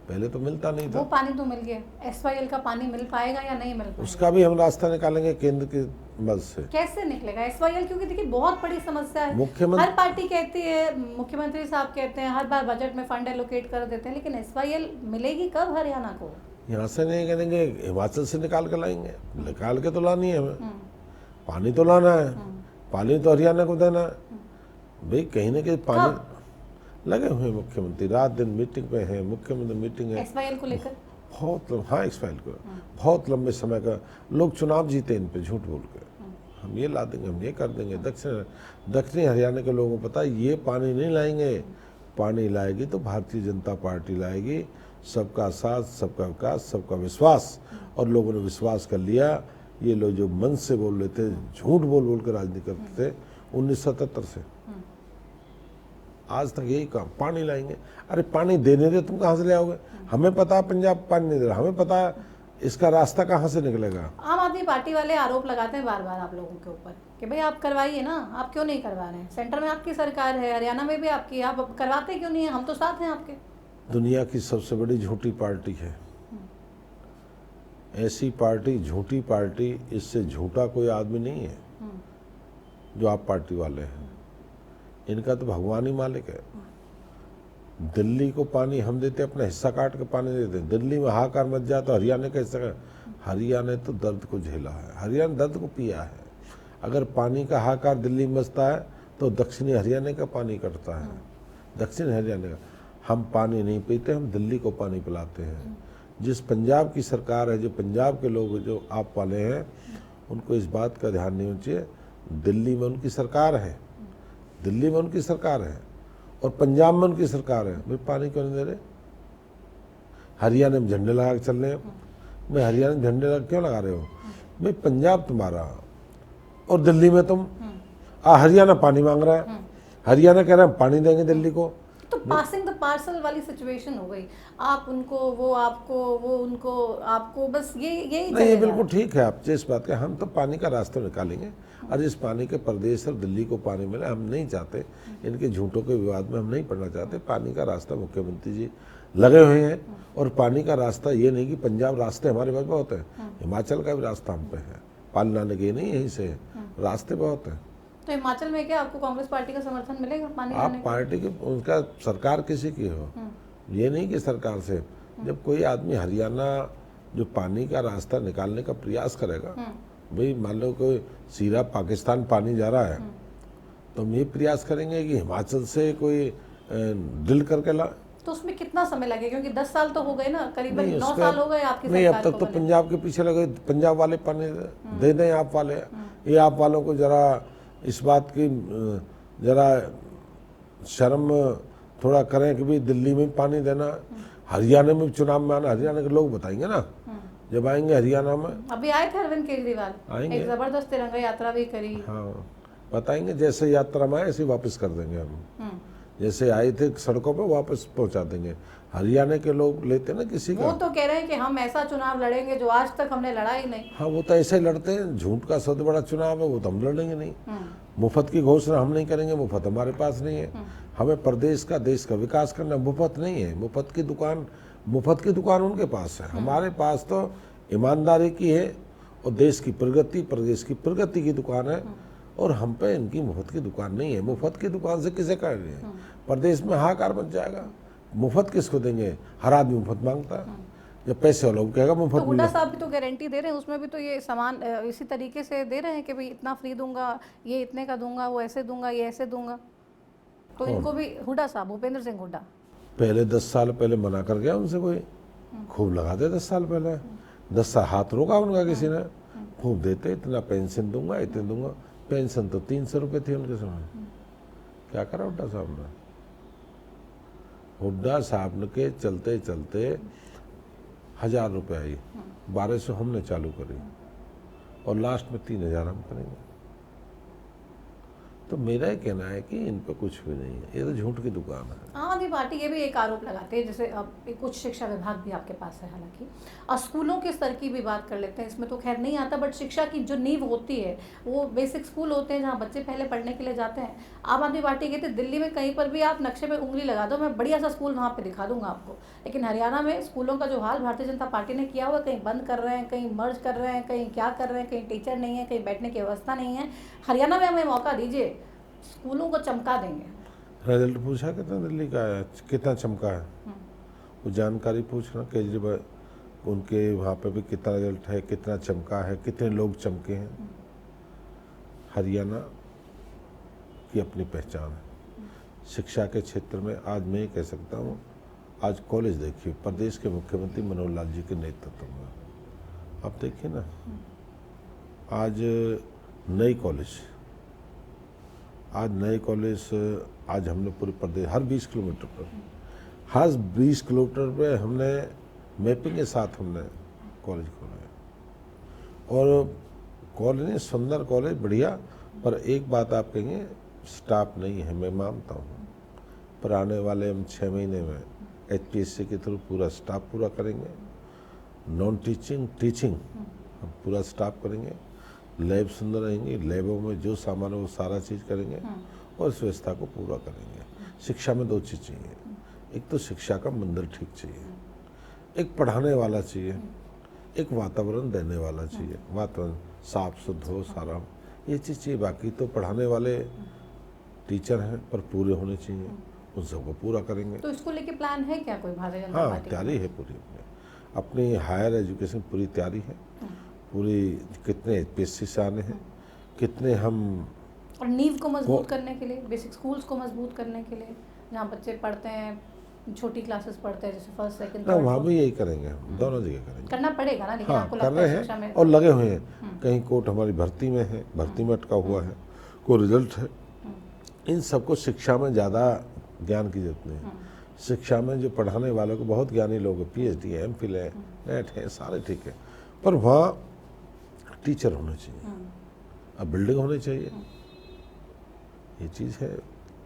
पहले तो मिलता नहीं वो था। पानी तो मिल गया, एसवाईएल का पानी मिल पाएगा या नहीं मिल पाएगा? उसका भी हम रास्ता निकालेंगे केंद्र की मदद से। कैसे निकलेगा एसवाईएल? क्योंकि देखिए बहुत बड़ी समस्या है। मुख्यमंत्री हर पार्टी कहती है, मुख्यमंत्री साहब कहते हैं, हर बार बजट में फंड एलोकेट कर देते हैं, लेकिन एसवाईएल मिलेगी कब हरियाणा को? यहाँ से नहीं करेंगे, हिमाचल से निकाल के लाएंगे। निकाल के तो लानी है हमें, पानी तो लाना है, पानी तो हरियाणा को देना है भाई। कहीं ना कहीं पानी लगे हुए मुख्यमंत्री, रात दिन मीटिंग पे है, मुख्यमंत्री मीटिंग है एसवाईएल को लेकर बहुत। हाँ, एक्सपाइल को बहुत लंबे समय का लोग चुनाव जीते इन पे झूठ बोल के। हम ये ला देंगे, हम ये कर देंगे। दक्षिणी हरियाणा के लोगों को पता है ये पानी नहीं लाएंगे, पानी लाएगी तो भारतीय जनता पार्टी लाएगी। सबका साथ, सबका विकास, सबका विश्वास, और लोगों ने विश्वास कर लिया। ये लोग जो मन से बोल रहे थे, झूठ बोल बोल कर राजनीति करते थे 1977 से आज तक यही काम, पानी लाएंगे। अरे पानी देने दे, तुम कहाँ से ले आओगे? हमें पता है पंजाब पानी नहीं दे रहा, हमें पता है इसका रास्ता कहाँ से निकलेगा। आम आदमी पार्टी वाले आरोप लगाते हैं बार बार आप लोगों के ऊपर कि भाई आप करवाइए ना, आप क्यों नहीं करवा रहे हैं? सेंटर में आपकी सरकार है, हरियाणा में भी आपकी, आप करवाते क्यों नहीं है? हम तो साथ हैं आपके। दुनिया की सबसे बड़ी झूठी पार्टी है ऐसी पार्टी, झूठी पार्टी, इससे झूठा कोई आदमी नहीं है जो आप पार्टी वाले हैं। इनका तो भगवान ही मालिक है। दिल्ली को पानी हम देते, अपना हिस्सा काट के पानी देते। दिल्ली में हाहाकार मच जाए तो हरियाणा का हिस्सा, हरियाणा ने तो दर्द को झेला है, हरियाणा दर्द को पिया है। अगर पानी का हाहाकार दिल्ली में मचता है तो दक्षिणी हरियाणा का पानी कटता है, दक्षिण हरियाणा का। हम पानी नहीं पीते, हम दिल्ली को पानी पिलाते हैं। जिस पंजाब की सरकार है, जो पंजाब के लोग जो आप वाले हैं, उनको इस बात का ध्यान नहीं होना चाहिए। दिल्ली में उनकी सरकार है, दिल्ली में उनकी सरकार है और पंजाब में उनकी सरकार है, भाई पानी क्यों नहीं दे रहे? हरियाणा में झंडे लगा के चल रहे हैं। भाई हरियाणा में झंडे लगा क्यों लगा रहे हो? भाई पंजाब तुम्हारा और दिल्ली में तुम, हरियाणा पानी मांग रहा है, हरियाणा कह रहा है पानी देंगे दिल्ली को। तो पासिंग द पार्सल वाली सिचुएशन हो गई, आप उनको, वो आपको, वो उनको, आपको, बस यही नहीं, ये बिल्कुल ठीक है आप जिस बात का। हम तो पानी का रास्ता निकालेंगे और इस पानी के प्रदेश और दिल्ली को पानी मिले, हम नहीं चाहते। इनके झूठों के विवाद में हम नहीं पड़ना चाहते। पानी का रास्ता मुख्यमंत्री जी लगे हुए हैं, और पानी का रास्ता ये नहीं कि पंजाब, रास्ते हमारे पास बहुत है, हिमाचल का भी रास्ता हम पे है, पानी लाने के नहीं यहीं से रास्ते बहुत हैं। तो हिमाचल में क्या आपको कांग्रेस पार्टी का समर्थन मिलेगा पानी आप लाने पार्टी की, उनका सरकार किसी की हो, ये नहीं कि सरकार से। जब कोई आदमी हरियाणा जो पानी का रास्ता निकालने का प्रयास करेगा, भाई मान लो कोई सीधा पाकिस्तान पानी जा रहा है, तो हम ये प्रयास करेंगे कि हिमाचल से कोई ड्रिल करके ला। तो उसमें कितना समय लगेगा? क्योंकि 10 साल तो हो गए ना, करीबन नहीं, 9 साल हो गए आपकी नहीं, अब सरकार तक को तो पंजाब के पीछे लगे। पंजाब वाले पानी दे दें आप वाले। ये आप वालों को जरा इस बात की जरा शर्म थोड़ा करें कि भाई दिल्ली में पानी देना, हरियाणा में चुनाव में आना। हरियाणा के लोग बताएंगे ना, जब आएंगे हरियाणा में। अभी आए थे अरविंद केजरीवाल, आएंगे, एक जबरदस्त तिरंगा यात्रा भी करी। हाँ, बताएंगे जैसे यात्रा में आए ऐसे वापस कर देंगे हम। जैसे आए थे सड़कों पे वापस पहुंचा देंगे। हरियाणा के लोग लेते ना किसी का। वो तो कह रहे हैं कि हम ऐसा चुनाव लड़ेंगे जो आज तक हमने लड़ा ही नहीं। हाँ, वो तो ऐसे ही लड़ते हैं। झूठ का सबसे बड़ा चुनाव है, वो तो हम लड़ेंगे नहीं। मुफ्त की घोषणा हम नहीं करेंगे, मुफ्त हमारे पास नहीं है। हमें प्रदेश का, देश का विकास करना, मुफ्त नहीं है। मुफ्त की दुकान उनके पास है, हमारे पास तो ईमानदारी की है और देश की प्रगति, प्रदेश की प्रगति की दुकान है। और हम पे इनकी मुफ्त की दुकान नहीं है। मुफ्त की दुकान से किसे कर रहे हैं? प्रदेश में हाहाकार बच जाएगा। मुफ्त किसको देंगे? हर आदमी मुफ्त मांगता है। जब पैसे वालों को कहेगा मुफ्त तो हुड्डा साहब भी तो गारंटी दे रहे हैं, उसमें भी तो ये सामान इसी तरीके से दे रहे हैं कि भाई इतना फ्री दूंगा, ये इतने का दूंगा, वो ऐसे दूंगा, ये ऐसे दूंगा। तो इनको भी हुड्डा साहब, भूपेंद्र सिंह हुड्डा पहले 10 साल पहले मना कर गया उनसे कोई, खूब लगा दे 10 साल पहले। 10 साल हाथ रोका उनका किसी ने, खूब देते, इतना पेंशन दूंगा, इतने दूंगा। पेंशन तो 300 रुपये थी उनके समय। क्या करा हुड्डा साहब ने? हुड्डा साहब के चलते चलते 1000 रुपये आई, 1200 हमने चालू करी और लास्ट में 3000 हम करेंगे। तो मेरा ये कहना है कि इन पे कुछ भी नहीं है, ये तो झूठ की दुकान है। आम आदमी पार्टी ये भी एक आरोप लगाते हैं, जैसे अब एक उच्च शिक्षा विभाग भी आपके पास है हालांकि, और स्कूलों के स्तर की भी बात कर लेते हैं, इसमें तो खैर नहीं आता, बट शिक्षा की जो नींव होती है वो बेसिक स्कूल होते हैं जहाँ बच्चे पहले पढ़ने के लिए जाते हैं। आम आदमी पार्टी कहते हैं दिल्ली में कहीं पर भी आप नक्शे में उंगली लगा दो, मैं बढ़िया सा स्कूल वहाँ पर दिखा दूंगा आपको, लेकिन हरियाणा में स्कूलों का जो हाल भारतीय जनता पार्टी ने किया हुआ, कहीं बंद कर रहे हैं, कहीं मर्ज कर रहे हैं, कहीं क्या कर रहे हैं, कहीं टीचर नहीं है, कहीं बैठने की व्यवस्था नहीं है। हरियाणा में हमें मौका दीजिए, स्कूलों को चमका देंगे। रिजल्ट पूछा कितना दिल्ली का आया, कितना चमका है, वो जानकारी पूछना केजरीवाल, उनके वहाँ पे भी कितना रिजल्ट है, कितना चमका है, कितने लोग चमके हैं। हरियाणा की अपनी पहचान है शिक्षा के क्षेत्र में। आज मैं ये कह सकता हूँ, आज कॉलेज देखिए, प्रदेश के मुख्यमंत्री मनोहर लाल जी के नेतृत्व में, आप देखिए ना, आज नई कॉलेज, आज हमने पूरे प्रदेश हर 20 किलोमीटर पर, हर 20 किलोमीटर पे हमने मैपिंग के साथ हमने कॉलेज खोला है। और कॉलेज सुंदर कॉलेज बढ़िया, पर एक बात आप कहेंगे स्टाफ नहीं है, मैं मानता हूँ, पर आने वाले हम 6 महीने में HPSC के थ्रू पूरा स्टाफ पूरा करेंगे, नॉन टीचिंग हम पूरा स्टाफ करेंगे, लैब सुंदर रहेंगी, लैबों में जो सामान है वो सारा चीज़ करेंगे और इस व्यवस्था को पूरा करेंगे। शिक्षा में 2 चीज़ चाहिए, एक तो शिक्षा का मंदिर ठीक चाहिए, एक पढ़ाने वाला चाहिए, एक वातावरण देने वाला चाहिए, वातावरण साफ शुद्ध हो सारा हो, ये चीज़ चाहिए। बाकी तो पढ़ाने वाले टीचर हैं पर पूरे होने चाहिए, उन सबको पूरा करेंगे। तो इसको लेके प्लान है क्या कोई भारतीय जनता हाँ, पार्टी? तैयारी है पूरी, अपनी हायर एजुकेशन पूरी तैयारी है पूरी। कितने HPSC से आने हैं, कितने हम, और नींव को मजबूत करने के लिए, बेसिक स्कूल्स को मजबूत करने के लिए, जहाँ बच्चे पढ़ते हैं, छोटी क्लासेस पढ़ते हैं, जैसे फर्स्ट सेकंड ना, वहाँ भी यही करेंगे, हम दोनों जगह करेंगे। करना पड़ेगा ना, लेकिन हाँ, आपको कर लगता रहे है शिक्षा में हैं और लगे हुए हैं। कहीं कोर्ट हमारी भर्ती में है, भर्ती में अटका हुआ है, कोई रिजल्ट है, इन सबको शिक्षा में ज़्यादा ज्ञान की जरूरत नहीं है। शिक्षा में जो पढ़ाने वालों को बहुत ज्ञानी लोग हैं, PhD है, MPhil है, नेट है, सारे ठीक है, पर वहाँ टीचर होने चाहिए, अब बिल्डिंग होनी चाहिए, ये चीज़ है।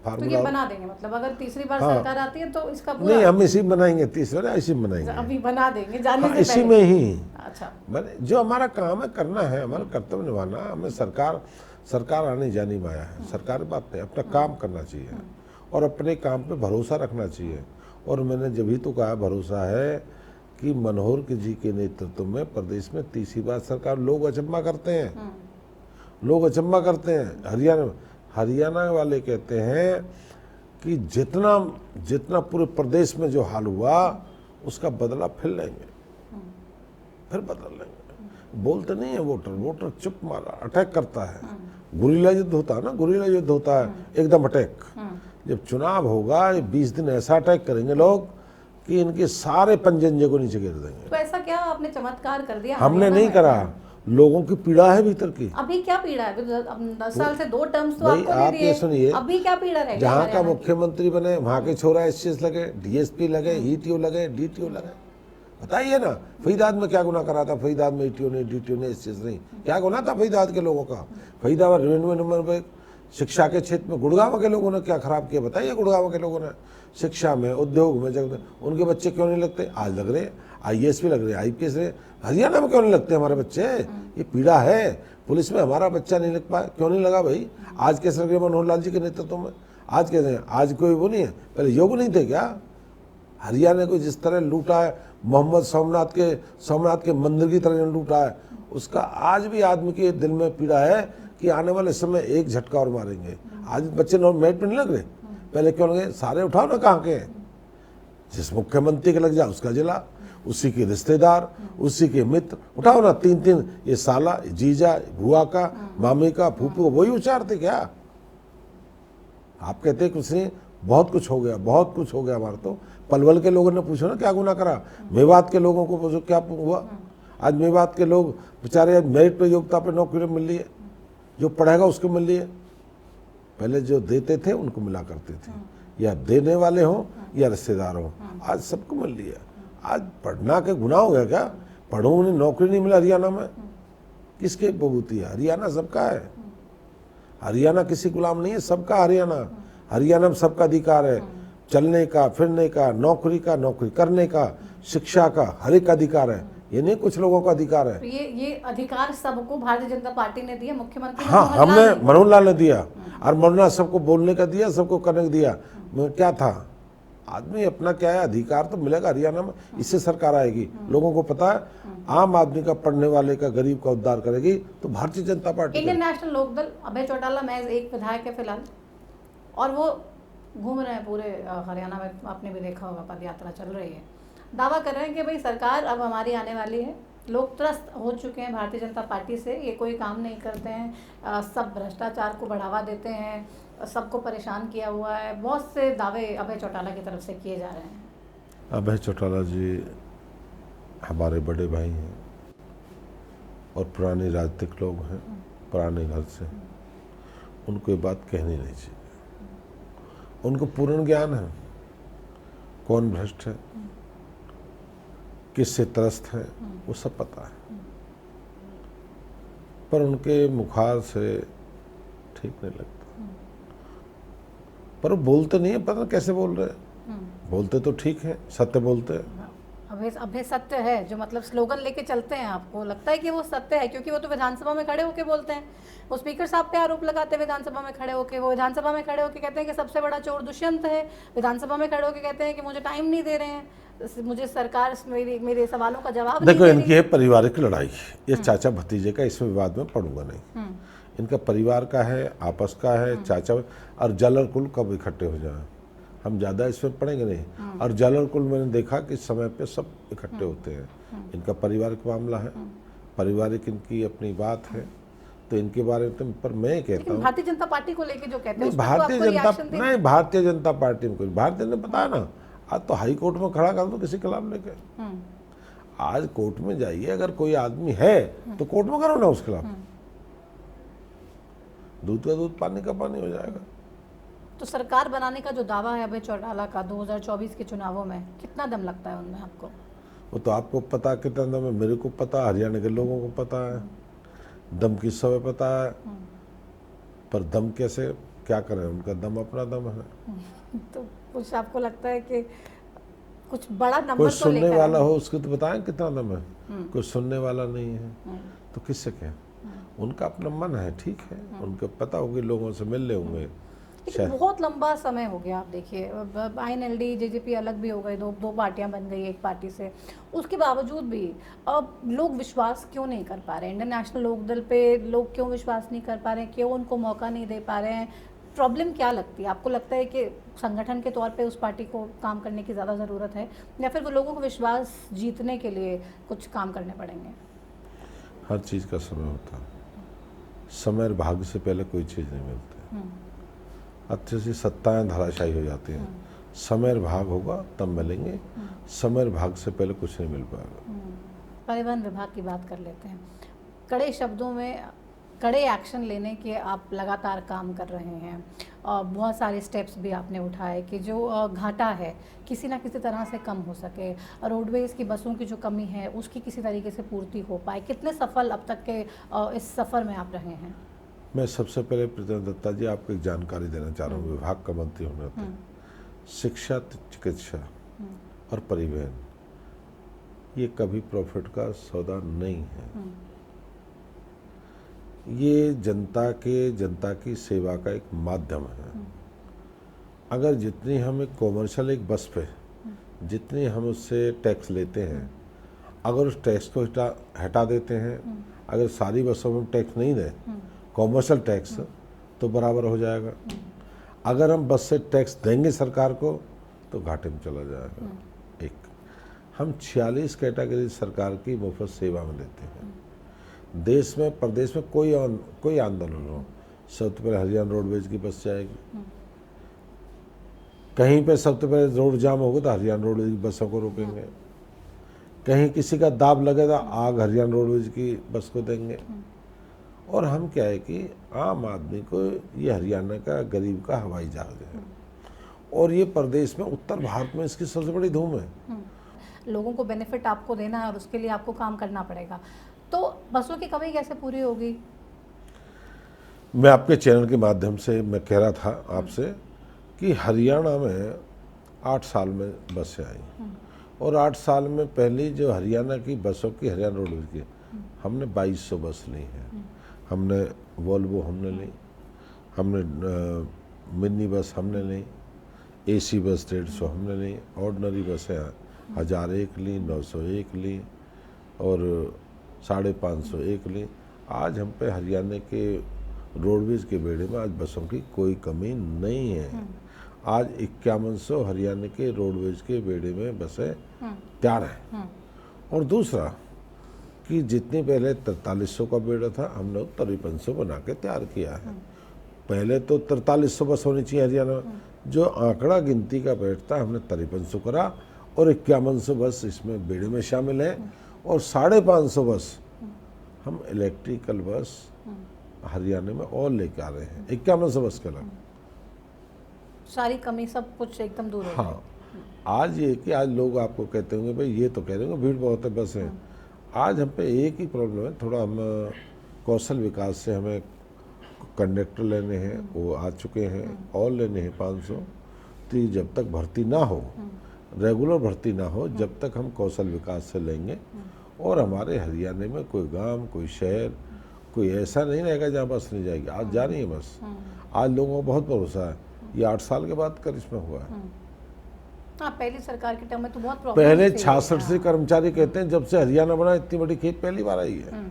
तो ये बना देंगे, मतलब अगर तीसरी बार हाँ, सरकार आती है तो इसका पूरा नहीं, हम इसी में बनाएंगे, तीसरा इसी में बनाएंगे, अभी बना देंगे जाने हाँ, से इसी पहले। में ही। अच्छा, मैंने जो हमारा काम है करना है, हमारा कर्तव्य निभाना, हमें सरकार आने जानी में आया है, सरकार बात नहीं, अपना काम करना चाहिए और अपने काम पे भरोसा रखना चाहिए। और मैंने जब ही तो कहा भरोसा है कि मनोहर जी के नेतृत्व में प्रदेश में तीसरी बार सरकार, लोग अचंभा करते हैं, लोग अचंभा करते हैं। हरियाणा वाले कहते हैं कि जितना पूरे प्रदेश में जो हाल हुआ उसका बदला फिर लेंगे, फिर बदल लेंगे। बोलते नहीं है वोटर चुप मारा, अटैक करता है, गुरिल्ला युद्ध होता है ना, गुरिल्ला युद्ध होता है, एकदम अटैक। जब चुनाव होगा, ये 20 दिन ऐसा अटैक करेंगे लोग कि इनके सारे पंजंजे को नीचे गिर देंगे। तो ऐसा क्या आपने चमत्कार कर दिया? हमने हरियाणा नहीं में? करा, लोगों की पीड़ा है भीतर की। अभी क्या पीड़ा है? अब 10 साल से 2 टर्म्स तो भाई, आपको आप दे ये दिए, सुनिए, अभी क्या पीड़ा रह गई? जहाँ का हरियाणा की? मुख्यमंत्री बने वहाँ के छोरा SCS लगे, DSP लगे, ETO लगे, DTO लगे। बताइए ना, फरीदाबाद में क्या गुनाह करा था? फरीदाबाद में ETO ने, DTO ने, SCS नहीं, क्या गुनाह था फरीदाबाद के लोगों का? फरीदाबाद रेवेन्यू नंबर 1, शिक्षा के क्षेत्र में गुड़गांव के लोगों ने क्या खराब किया? बताइए, गुड़गांव के लोगों ने शिक्षा में, उद्योग में, जगह उनके बच्चे क्यों नहीं लगते? आज लग रहे, IAS भी लग रहे, IPS रहे, हरियाणा में क्यों नहीं लगते हमारे बच्चे? ये पीड़ा है। पुलिस में हमारा बच्चा नहीं लग पाया, क्यों नहीं लगा भाई? आज कैसे लग रहे मनोहर लाल जी के नेतृत्व में? आज कैसे? आज कोई वो नहीं है, पहले योग नहीं थे क्या? हरियाणा को जिस तरह लूटा है, मोहम्मद सोमनाथ के मंदिर की तरह लूटा है, उसका आज भी आदमी के दिल में पीड़ा है कि आने वाले समय एक झटका और मारेंगे। आज बच्चे मेरिट में नहीं लग रहे, पहले क्यों लगे? सारे उठाओ ना, कहाँ के? जिस मुख्यमंत्री के लग जाए उसका जिला, उसी के रिश्तेदार, उसी के मित्र, उठाओ ना, 3-3 ये साला, जीजा, बुआ का, मामी का, फूफू, वही उच्चारते क्या? आप कहते कुछ नहीं, बहुत कुछ हो गया, बहुत कुछ हो गया। हमारा तो पलवल के लोगों ने पूछो ना क्या गुनाह करा, मेवात के लोगों को पूछो क्या हुआ। आज मेवात के लोग बेचारे मेरिट पे, योग्यता पे नौकरी मिल रही है, जो पढ़ेगा उसको मिल रही है। पहले जो देते थे उनको मिला करते थे, या देने वाले हों या रिश्तेदार हों, आज सबको मिल रही है। आज पढ़ना के गुनाह हो गया क्या? पढ़ो, उन्हें नौकरी नहीं मिला हरियाणा में, किसके बबूती है? हरियाणा सबका है। हरियाणा किसी गुलाम नहीं है, सबका हरियाणा। हरियाणा में सबका अधिकार है, चलने का, फिरने का, नौकरी करने का, शिक्षा का, हर एक अधिकार है। ये नहीं कुछ लोगों का अधिकार है। तो ये अधिकार सबको भारतीय जनता पार्टी ने दिया, मुख्यमंत्री हाँ, मनोहर लाल हमने ने मनोहर लाल ने दिया, और मनोहर लाल सबको बोलने का दिया, सबको करने का दिया। क्या था, आदमी अपना क्या है, अधिकार तो मिलेगा हरियाणा में, इससे सरकार आएगी। लोगों को पता है, आम आदमी का, पढ़ने वाले का, गरीब का उद्धार करेगी तो Bharatiya Janata party. Indian national Lokdal, Abhay Chautala महज एक विधायक है फिलहाल, और वो घूम रहे हैं पूरे हरियाणा में, आपने भी देखा होगा, पद यात्रा चल रही है। दावा कर रहे हैं कि भाई सरकार अब हमारी आने वाली है, लोग त्रस्त हो चुके हैं भारतीय जनता पार्टी से, ये कोई काम नहीं करते हैं, सब भ्रष्टाचार को बढ़ावा देते हैं, सबको परेशान किया हुआ है। बहुत से दावे अभय चौटाला की तरफ से किए जा रहे हैं। अभय चौटाला जी हमारे बड़े भाई हैं और पुराने राजनीतिक लोग हैं, पुराने घर से, उनको ये बात कहनी नहीं चाहिए। उनको पूर्ण ज्ञान है कौन भ्रष्ट है, किससे त्रस्त है, वो सब पता है, पर उनके मुखार से ठीक नहीं लगता। पर वो बोलते नहीं है, पता कैसे बोल रहे हैं। बोलते तो ठीक है, सत्य बोलते हैं। अभय सत्य है, जो मतलब स्लोगन लेके चलते हैं, आपको लगता है कि वो सत्य है? क्योंकि वो तो विधानसभा में खड़े होके बोलते हैं, वो स्पीकर साहब पे आरोप लगाते हैं विधानसभा में खड़े होके, वो विधानसभा में खड़े होके कहते हैं कि सबसे बड़ा चोर दुष्यंत है, विधानसभा में खड़े होके कहते हैं कि मुझे टाइम नहीं दे रहे हैं, मुझे सरकार मेरे सवालों का जवाब देखो, नहीं दे इनकी है पारिवारिक लड़ाई, ये चाचा भतीजे का, इसमें विवाद में पड़ूंगा नहीं। इनका परिवार का है, आपस का है, चाचा और जालर कुल कब इकट्ठे हो जाए, हम ज़्यादा इसमें पढ़ेंगे नहीं। और जालर कुल मैंने देखा कि समय पे सब इकट्ठे होते हैं। इनका पारिवारिक मामला है, पारिवारिक इनकी अपनी बात है, तो इनके बारे में तो, पर मैं कहता हूँ भारतीय जनता पार्टी को लेके जो कहते हैं, भारतीय जनता पार्टी में कोई, भारतीय ने बताया ना, आज तो हाई कोर्ट में खड़ा कर दो किसी खिलाफ लेके। आज कोर्ट में जाइए, अगर कोई आदमी है तो कोर्ट में करो ना उसके खिलाफ, दूध का दूध, पानी का पानी हो जाएगा। तो सरकार बनाने का जो दावा है अभय चौटाला का 2024 के चुनावों में, कितना दम लगता है उनमें आपको? वो तो आपको पता कितना दम है, मेरे को पता, हरियाणा के लोगों को पता है, दम किस समय पता है, पर दम कैसे क्या करें, उनका दम अपना दम है। तो कुछ आपको लगता है कि कुछ बड़ा नंबर कोई तो सुनने लेकर वाला हो उसको तो बताएं कितना दम है, कोई सुनने वाला नहीं है तो किससे कहें। उनका अपना मन है, ठीक है, उनको पता होगी, लोगों से मिल ले होंगे। लेकिन बहुत लंबा समय हो गया, आप देखिए INLD JJP अलग भी हो गए, दो पार्टियां बन गई एक पार्टी से, उसके बावजूद भी अब लोग विश्वास क्यों नहीं कर पा रहे हैं इंडियन नेशनल लोकदल पे? लोग क्यों विश्वास नहीं कर पा रहे हैं, क्यों उनको मौका नहीं दे पा रहे हैं? प्रॉब्लम क्या लगती है आपको? लगता है कि संगठन के तौर पे उस पार्टी को काम करने की ज़्यादा ज़रूरत है, या फिर वो लोगों को विश्वास जीतने के लिए कुछ काम करने पड़ेंगे? हर चीज़ का समय होता है, समय और भाग्य से पहले कोई चीज़ नहीं मिलती। अच्छी सी सत्ताएं धराशायी हो जाती हैं, समय और भाग होगा तब मिलेंगे, समय और भाग से पहले कुछ नहीं मिल पाएगा। परिवहन विभाग की बात कर लेते हैं। कड़े शब्दों में कड़े एक्शन लेने के आप लगातार काम कर रहे हैं, और बहुत सारे स्टेप्स भी आपने उठाए कि जो घाटा है किसी ना किसी तरह से कम हो सके, रोडवेज़ की बसों की जो कमी है उसकी किसी तरीके से पूर्ति हो पाए। कितने सफल अब तक के इस सफ़र में आप रहे हैं? मैं सबसे पहले प्रतिमा दत्ता जी आपको एक जानकारी देना चाह रहा हूँ, विभाग का मंत्री होने होते, शिक्षा, चिकित्सा और परिवहन ये कभी प्रॉफिट का सौदा नहीं है। ये जनता की सेवा का एक माध्यम है। अगर जितनी हम एक कॉमर्शियल एक बस पे जितनी हम उससे टैक्स लेते हैं, अगर उस टैक्स को हटा देते हैं, अगर सारी बसों में टैक्स नहीं दें, कॉमर्शियल टैक्स, तो बराबर हो जाएगा। अगर हम बस से टैक्स देंगे सरकार को तो घाटे में चला जाएगा। एक हम 46 कैटेगरी सरकार की मुफ्त सेवा में देते हैं। देश में प्रदेश में कोई आंदोलन हो, सबसे पहले हरियाणा रोडवेज की बस जाएगी, कहीं पे सबसे पहले रोड जाम होगा तो हरियाणा रोडवेज की बसों को रोकेंगे, कहीं किसी का दाब लगे तो आग हरियाणा रोडवेज की बस को देंगे। और हम क्या है कि आम आदमी को, ये हरियाणा का गरीब का हवाई जहाज है, और ये प्रदेश में उत्तर भारत में इसकी सबसे बड़ी धूम है। लोगों को बेनिफिट आपको देना है और उसके लिए आपको काम करना पड़ेगा। तो बसों की कमी कैसे पूरी होगी? मैं आपके चैनल के माध्यम से मैं कह रहा था आपसे कि हरियाणा में 8 साल में बसें आई और 8 साल में पहली जो हरियाणा की बसों की, हरियाणा रोडवेज की, हमने 2200 बस ली है। हमने वोल्वो हमने ली, हमने मिनी बस हमने ली, एसी बस 150 हमने ली, ऑर्डनरी बसें 1001 ली, 901 ली और 550 ली। आज हम पे हरियाणा के रोडवेज के बेड़े में आज बसों की कोई कमी नहीं है। आज 5100 हरियाणा के रोडवेज के बेड़े में बसें तैयार हैं। और दूसरा कि जितनी पहले 4300 का बेड़ा था, हमने 5300 बना के तैयार किया है। पहले तो 4300 बस होनी चाहिए हरियाणा में, जो आंकड़ा गिनती का बैठता हमने 5300 करा और 5100 बस इसमें बेड़े में शामिल है और 550 बस हम इलेक्ट्रिकल बस हरियाणा में और लेके आ रहे हैं। 5100 बस के अलग सारी कमी सब कुछ एकदम दूर हो गई। हाँ, आज ये कि आज लोग आपको कहते होंगे भाई ये तो कह रहे होंगे भीड़ बहुत है बस है। आज हम पे एक ही प्रॉब्लम है, थोड़ा हम कौशल विकास से हमें कंडक्टर लेने हैं, वो आ चुके हैं और लेने हैं 500। तो जब तक भर्ती ना हो, रेगुलर भर्ती ना हो, जब तक हम कौशल विकास से लेंगे। और हमारे हरियाणा में कोई गांव, कोई शहर, कोई ऐसा नहीं रहेगा जहाँ बस नहीं जाएगी। आज जा रही है बस। आज लोगों को बहुत भरोसा है। ये 8 साल के बाद करिश्मा हुआ है। हाँ, पहली सरकार के टाइम में तो बहुत प्रॉब्लम पहले थी। 66 से कर्मचारी कहते हैं जब से हरियाणा बना इतनी बड़ी खेप पहली बार आई है।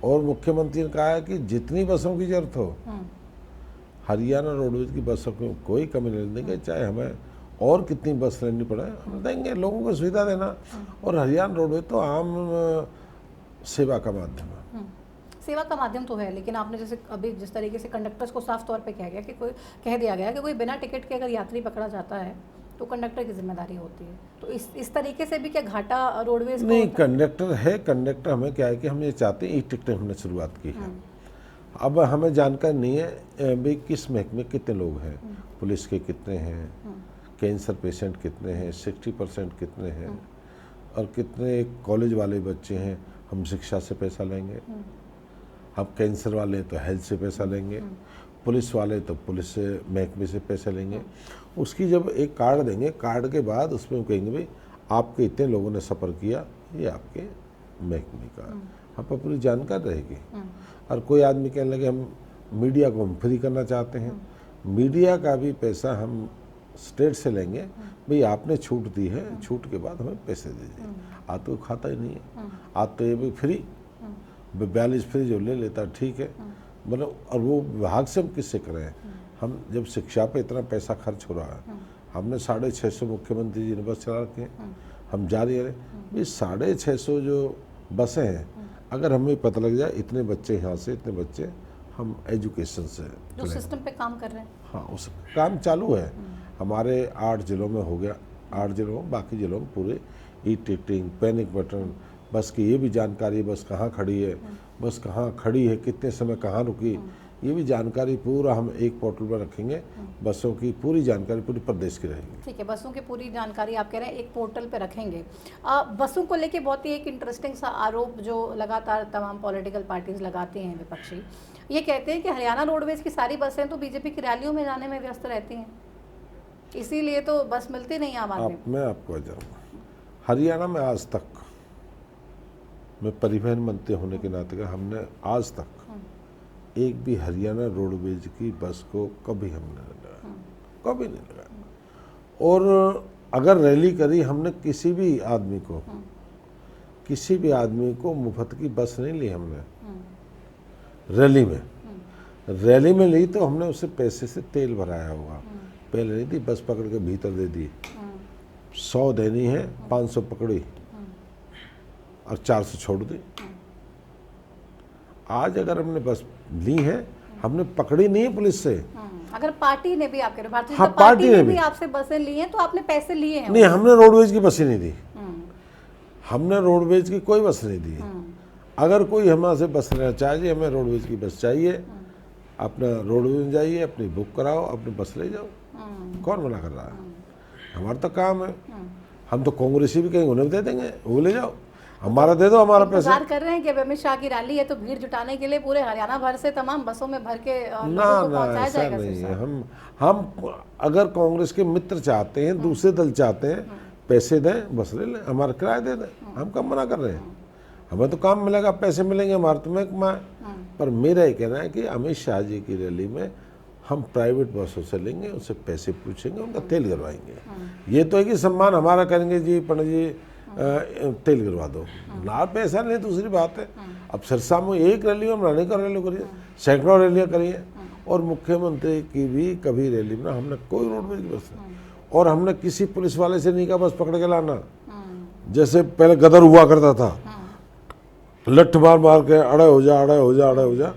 और मुख्यमंत्री ने कहा है कि जितनी बसों की जरूरत हो, हरियाणा रोडवेज की बसों की कोई कमी नहीं देंगे, चाहे हमें और कितनी बस लेनी पड़े हम देंगे, लोगों को सुविधा देना। और हरियाणा रोडवेज तो आम सेवा का माध्यम है। सेवा का माध्यम तो है, लेकिन आपने जैसे अभी जिस तरीके से कंडक्टर्स को साफ तौर पे कह दिया गया कि कोई बिना टिकट के अगर यात्री पकड़ा जाता है तो कंडक्टर की जिम्मेदारी होती है। तो इस तरीके से भी क्या घाटा रोडवेज को नहीं, कंडक्टर है। कंडक्टर हमें क्या है कि हम ये चाहते हैं, ई टिकटें हमने शुरुआत की है। अब हमें जानकारी नहीं है भाई किस महकमे में कितने लोग हैं, पुलिस के कितने हैं, कैंसर पेशेंट कितने हैं, 60% कितने हैं और कितने कॉलेज वाले बच्चे हैं। हम शिक्षा से पैसा लेंगे, हम कैंसर वाले तो हेल्थ से पैसा लेंगे, पुलिस वाले तो पुलिस से महकमे से पैसे लेंगे। उसकी जब एक कार्ड देंगे, कार्ड के बाद उसमें कहेंगे भाई आपके इतने लोगों ने सफ़र किया, ये आपके महकमे का, हम पर पूरी जानकारी रहेगी। और कोई आदमी कहने लगे हम मीडिया को हम फ्री करना चाहते हैं, मीडिया का भी पैसा हम स्टेट से लेंगे। भाई आपने छूट दी है, छूट के बाद हमें पैसे दीजिए। आज तो खाता ही नहीं है, आज तो ये भी फ्री 42 फ्री जो ले लेता ठीक है, मतलब। और वो विभाग से हम किससे करें? हम जब शिक्षा पे इतना पैसा खर्च हो रहा है, हमने 650 मुख्यमंत्री जी ने बस चला रखे हैं, हम जारी रहे भाई 650 जो बसें हैं, अगर हमें पता लग जाए इतने बच्चे यहाँ से इतने बच्चे हम एजुकेशन से जो सिस्टम पे काम कर रहे हैं। हाँ, उस काम चालू है। हमारे 8 जिलों में हो गया, 8 जिलों में, बाकी जिलों में पूरे ई टिकटिंग, पैनिक बटन, बस की ये भी जानकारी, बस कहाँ खड़ी है, बस कहाँ खड़ी है, कितने समय कहाँ रुकी, ये भी जानकारी पूरा हम एक पोर्टल पर रखेंगे। बसों की पूरी जानकारी पूरे प्रदेश की रहेगी। ठीक है, बसों की पूरी जानकारी आप कह रहे हैं एक पोर्टल पे रखेंगे। बसों को लेके बहुत ही एक इंटरेस्टिंग सा आरोप जो लगातार तमाम पॉलिटिकल पार्टीज लगाती हैं, विपक्षी ये कहते हैं कि हरियाणा रोडवेज की सारी बसें तो बीजेपी की रैलियों में जाने में व्यस्त रहती हैं, इसीलिए तो बस मिलती नहीं आम आदमी। मैं आपको बताऊँगा, हरियाणा में आज तक, मैं परिवहन मंत्री होने के नाते का, हमने आज तक एक भी हरियाणा रोडवेज की बस को कभी हमने नहीं लगाया, कभी नहीं लगाया। और अगर रैली करी हमने किसी भी आदमी को मुफ्त की बस नहीं ली हमने। रैली में ली तो हमने उसे पैसे से तेल भराया होगा। पहले नहीं दी, बस पकड़ के भीतर दे दी, 100 देनी है, 500 पकड़ी और 400 छोड़ दी। आज अगर हमने बस ली है, हमने पकड़ी नहीं है पुलिस से। अगर पार्टी ने भी आपके भारतीय हाँ, जनता पार्टी ने भी आपसे बसें ली हैं तो आपने पैसे लिए हैं? नहीं, हमने रोडवेज की बसें नहीं दी, हमने रोडवेज की कोई बस नहीं दी। अगर कोई हमारे बस लेना चाहिए, हमें रोडवेज की बस चाहिए, अपना रोडवेज में जाइए, अपनी बुक कराओ, अपनी बस ले जाओ, कौन मना कर रहा है? हमारा तो काम है। हम तो कांग्रेसी भी कहेंगे उन्हें भी दे देंगे, वो ले जाओ। हमारा दे दो, हमारा पैसे। इंतजार कर रहे हैं कि अब अमित शाह की रैली है तो भीड़ जुटाने के लिए पूरे हरियाणा भर से तमाम बसों में भर के ना लोगों को ना पहुंचाया ऐसा जाएगा नहीं है। सिरसा? हम अगर कांग्रेस के मित्र चाहते हैं, दूसरे दल चाहते हैं, पैसे दें, बस ले लें, हमारा किराया दे दें, हम कब मना कर रहे हैं। हमें तो काम मिलेगा, पैसे मिलेंगे, हमारे तो में कमाए। पर मेरा ये कहना है कि अमित शाह जी की रैली में हम प्राइवेट बसों से लेंगे, उससे पैसे पूछेंगे, उनका तेल गिरवाएंगे। ये तो है कि सम्मान हमारा करेंगे, जी पंडित जी तेल गिरवा दो, ना पैसा नहीं, दूसरी बात है। अब सिरसा में एक रैली में मनाने का रैली करिए, सैकड़ों रैलियाँ करिए। और मुख्यमंत्री की भी कभी रैली में हमने कोई रोडवेज की बस, और हमने किसी पुलिस वाले से नहीं कहा बस पकड़ के लाना, जैसे पहले गदर हुआ करता था, लठ मार मार के अड़े हो जा, अड़े हो जा, अड़े हो जा।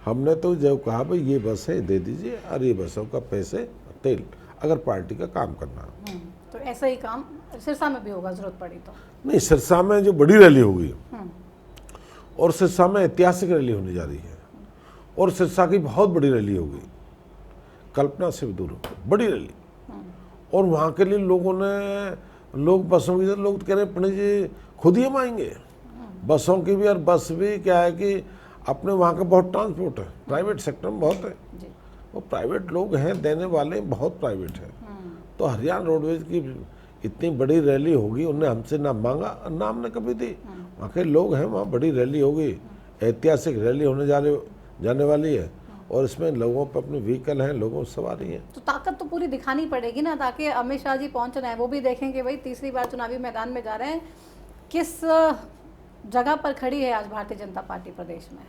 हमने तो जब कहा भाई ये बस है दे दीजिए, और ये बसों का पैसे तेल, अगर पार्टी का काम करना। तो ऐसा ही काम सिरसा में भी होगा जरूरत पड़ी तो? नहीं, सिरसा में जो बड़ी रैली होगी, और सिरसा में ऐतिहासिक रैली होने जा रही है, और सिरसा की बहुत बड़ी रैली होगी, कल्पना से भी दूर होगी बड़ी रैली। और वहाँ के लिए लोग बसों की, लोग तो कह रहे हैं पंडित जी खुद ही हम आएंगे, बसों की भी। और बस भी क्या है कि अपने वहाँ का बहुत ट्रांसपोर्ट है, प्राइवेट सेक्टर में बहुत है, वो प्राइवेट लोग हैं, देने वाले बहुत प्राइवेट हैं। तो हरियाणा रोडवेज की इतनी बड़ी रैली होगी, उन्होंने हमसे ना मांगा, ना हमने कभी दी। वहाँ के लोग हैं, वहाँ बड़ी रैली होगी, ऐतिहासिक रैली होने जाने वाली है, और इसमें लोगों पर अपने व्हीकल हैं, लोगों सवारी है। तो ताकत तो पूरी दिखानी पड़ेगी ना, ताकि अमित शाह जी पहुंच रहे हैं, वो भी देखें कि भाई तीसरी बार चुनावी मैदान में जा रहे हैं। किस जगह पर खड़ी है आज भारतीय जनता पार्टी प्रदेश में?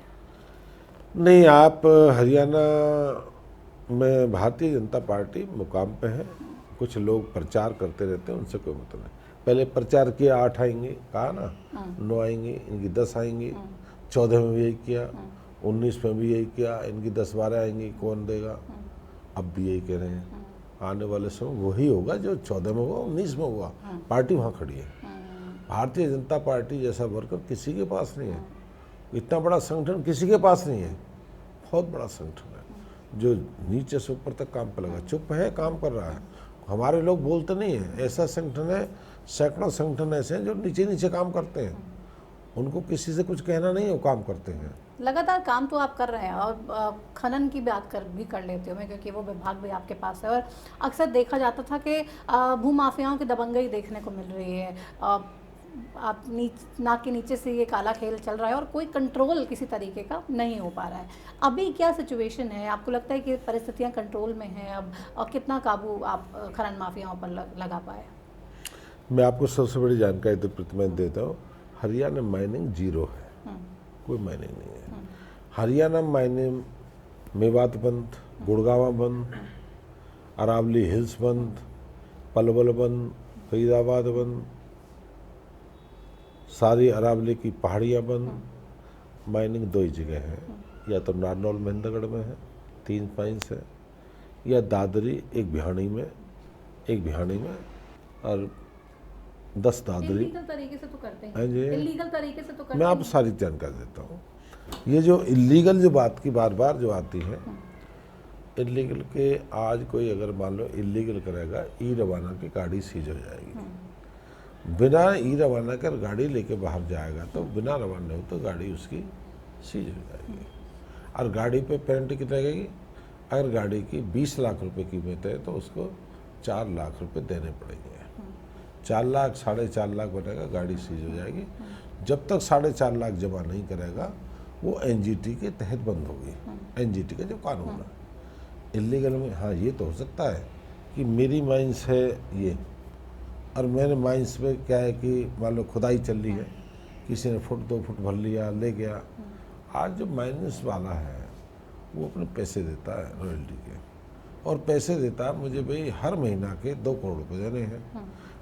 नहीं, आप हरियाणा में भारतीय जनता पार्टी मुकाम पे है। कुछ लोग प्रचार करते रहते हैं, उनसे कोई मतलब नहीं। पहले प्रचार किया 8 आएंगे, कहा ना 9 आएंगी, इनकी 10 आएंगी, 14 में भी यही किया, 19 में भी यही किया, इनकी 10-12 आएंगी, कौन देगा। अब भी यही कह रहे हैं, आने वाले समय वही होगा जो 14 में हुआ, 19 में हुआ। पार्टी वहाँ खड़ी है। भारतीय जनता पार्टी जैसा वर्कर किसी के पास नहीं है, इतना बड़ा संगठन किसी के पास नहीं है, बहुत बड़ा संगठन है जो नीचे से ऊपर तक काम पर लगा, चुप है, काम कर रहा है। हमारे लोग बोलते नहीं हैं, ऐसा संगठन है, सैकड़ों संगठन ऐसे हैं जो नीचे नीचे काम करते हैं, उनको किसी से कुछ कहना नहीं है, वो काम करते हैं। लगातार काम तो आप कर रहे हैं, और खनन की बात भी कर लेती हूँ मैं, क्योंकि वो विभाग भी आपके पास है। और अक्सर देखा जाता था कि भूमाफियाओं की दबंगई देखने को मिल रही है, आप नाक के नीचे से ये काला खेल चल रहा है, और कोई कंट्रोल किसी तरीके का नहीं हो पा रहा है। अभी क्या सिचुएशन है? आपको लगता है कि परिस्थितियां कंट्रोल में हैं अब, और कितना काबू आप खनन माफियाओं पर लगा पाए? मैं आपको सबसे बड़ी जानकारी तो प्रतिमान देता हूँ, हरियाणा माइनिंग जीरो है, कोई माइनिंग नहीं है। हरियाणा माइनिंग, मेवात बंद, गुड़गावा बंद, अरावली हिल्स बंद, पलवल बंद, फरीदाबाद बंद, सारी अरावली की पहाड़ियाँ बंद। माइनिंग 2 ही जगह है, या तो नारनौल महेंद्रगढ़ में है 3 माइंस है, या दादरी एक भिवानी में और 10 दादरी। इलीगल तरीके से तो करते हैं। हाँ जी, इलीगल तरीके से तो करते हैं। मैं आपको सारी जानकारी देता हूँ। ये जो इलीगल जो बात की बार बार जो आती है, इलीगल के आज कोई अगर मान लो इलीगल करेगा, ई रवाना की गाड़ी सीज हो जाएगी। बिना ई रवाना कर गाड़ी लेके बाहर जाएगा तो बिना रवाना हो तो गाड़ी उसकी सीज हो जाएगी। और गाड़ी पे पेनल्टी कितनी लगेगी? अगर गाड़ी की 20 लाख रुपए कीमत है तो उसको 4 लाख रुपए देने पड़ेंगे। 4 लाख 4.5 लाख बनेगा, गाड़ी सीज हो जाएगी। जब तक 4.5 लाख जमा नहीं करेगा वो एनजीटी के तहत बंद होगी। एनजीटी का जो कानून है, इलीगल में हाँ ये तो हो सकता है कि मेरी माइंस है ये, और मैंने माइंस में क्या है कि मान लो खुदाई चल रही है, किसी ने 1-2 फुट भर लिया, ले गया। आज जो माइंस वाला है वो अपने पैसे देता है रॉयल्टी के, और पैसे देता है मुझे भाई हर महीना के 2 करोड़ रुपए देने हैं।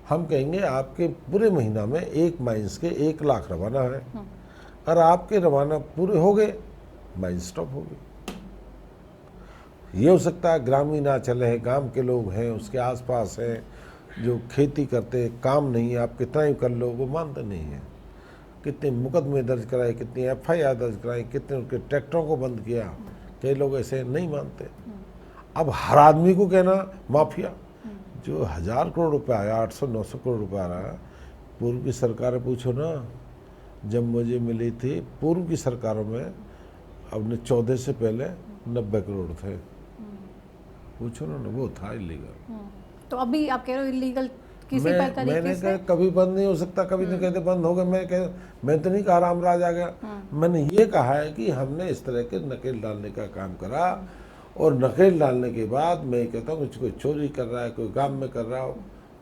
हम कहेंगे आपके पूरे महीना में एक माइंस के 1 लाख रवाना है, और आपके रवाना पूरे हो गए, माइंस स्टॉप हो गई। ये हो सकता है ग्रामीण अंचल है, गांव के लोग हैं, उसके आसपास हैं जो खेती करते हैं, काम नहीं है, आप कितना ही कर लो वो मानते नहीं है। कितने मुकदमे दर्ज कराए, कितनी FIR दर्ज कराई, कितने उनके ट्रैक्टरों को बंद किया, कई लोग ऐसे नहीं मानते। अब हर आदमी को कहना माफिया, जो 1000 करोड़ रुपए आया, 800-900 करोड़ रुपए आ रहा है, पूर्व की सरकार पूछो ना जब मुझे मिली थी पूर्व की सरकारों में, अपने 14 से पहले 90 करोड़ थे। पूछो ना, वो था इलीगल। तो अभी आप कह रहे हो इलीगल किसी मैं पर तरीके मैंने से? कहा कभी बंद नहीं हो सकता, कभी नहीं कहते बंद हो गए। मैं तो नहीं कहा रामराज आ गया। मैंने ये कहा है कि हमने इस तरह के नकेल डालने का काम करा, और नकेल डालने के बाद मैं कहता हूँ कोई चोरी कर रहा है, कोई गांव में कर रहा हो,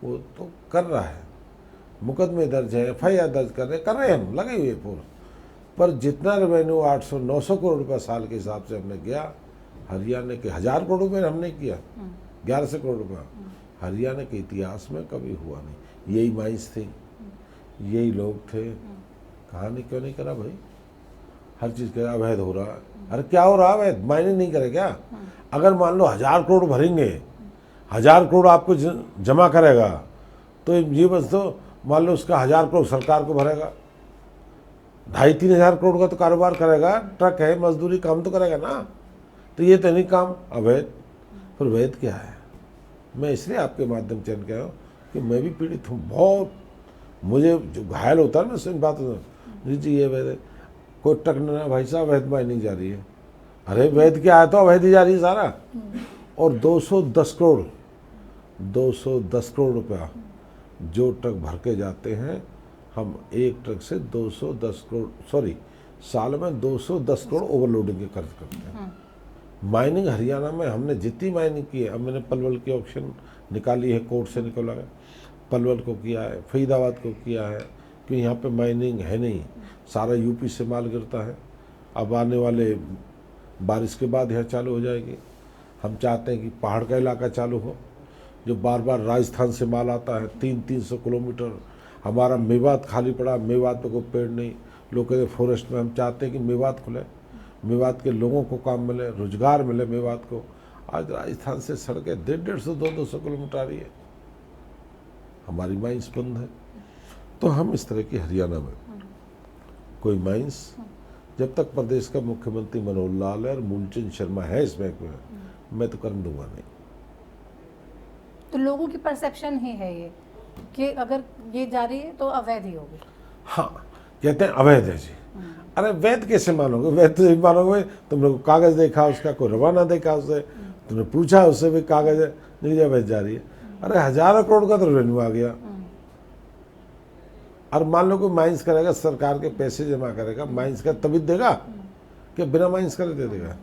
वो तो कर रहा है, मुकदमे दर्ज है, FIR दर्ज कर रहे हैं, हम लगे हुए पूरा। पर जितना रेवेन्यू 800-900 करोड़ रुपये साल के हिसाब से हमने किया, हरियाणा के 1000 करोड़ रुपये हमने किया, 1100 करोड़ रुपया हरियाणा के इतिहास में कभी हुआ नहीं। यही माइंस थी, यही लोग थे, कहानी क्यों नहीं करा भाई? हर चीज़ का अवैध हो रहा है। अरे क्या हो रहा है अवैध? मायने नहीं करे क्या? अगर मान लो 1000 करोड़ भरेंगे, 1000 करोड़ आपको जमा करेगा, तो ये बस तो मान लो उसका 1000 करोड़ सरकार को भरेगा, 2,500-3 हज़ार करोड़ का तो कारोबार करेगा, ट्रक है, मजदूरी काम तो करेगा ना। तो ये तो नहीं काम अवैध। फिर वैध क्या है? मैं इसलिए आपके माध्यम से कह रहा हूँ कि मैं भी पीड़ित हूँ बहुत। मुझे जो घायल होता है ना सुन बात, जी ये वैध है, कोई टकना भाई साहब वैध माइनिंग जा रही है। अरे वैध क्या है? तो अवैध ही जा रही है सारा। और 210 करोड़ रुपया जो ट्रक भर के जाते हैं, हम एक ट्रक से 210 करोड़, सॉरी साल में 210 करोड़ ओवरलोडिंग के खर्च करते हैं। माइनिंग हरियाणा में हमने जितनी माइनिंग की है, अब मैंने पलवल की ऑप्शन निकाली है, कोर्ट से निकला है, पलवल को किया है, फरीदाबाद को किया है, कि यहाँ पे माइनिंग है नहीं, सारा यूपी से माल गिरता है। अब आने वाले बारिश के बाद यहाँ चालू हो जाएगी। हम चाहते हैं कि पहाड़ का इलाका चालू हो, जो बार बार राजस्थान से माल आता है 300-300 किलोमीटर। हमारा मेवात खाली पड़ा, मेवात पे कोई पेड़ नहीं, लोग कहते फॉरेस्ट में। हम चाहते हैं कि मेवात खुले, मेवात के लोगों को काम मिले, रोजगार मिले मेवात को। आज राजस्थान से सड़कें 150-200 किलोमीटर आ रही है, हमारी माइंस बंद है। तो हम इस तरह की हरियाणा में कोई माइंस, जब तक प्रदेश का मुख्यमंत्री मनोहर लाल और मूलचंद शर्मा है इस बैंक में, मैं तो करने दूंगा नहीं। तो लोगों की परसेप्शन ही है ये कि अगर ये जारी है तो अवैध ही होगी। हाँ, कहते हैं अवैध है जी। अरे वैध कैसे मानोगे? वैध तो नहीं मानोगे। तुमने कागज देखा उसका, कोई रवाना देखा उसे, तुमने पूछा उससे भी कागज है, नहीं अवैध जा रही है। अरे हजारों करोड़ का तो रेवेन्यू आ गया। और मान लो कोई माइंस करेगा, सरकार के पैसे जमा करेगा, माइंस का तभी देगा कि बिना माइंस करे दे देगा?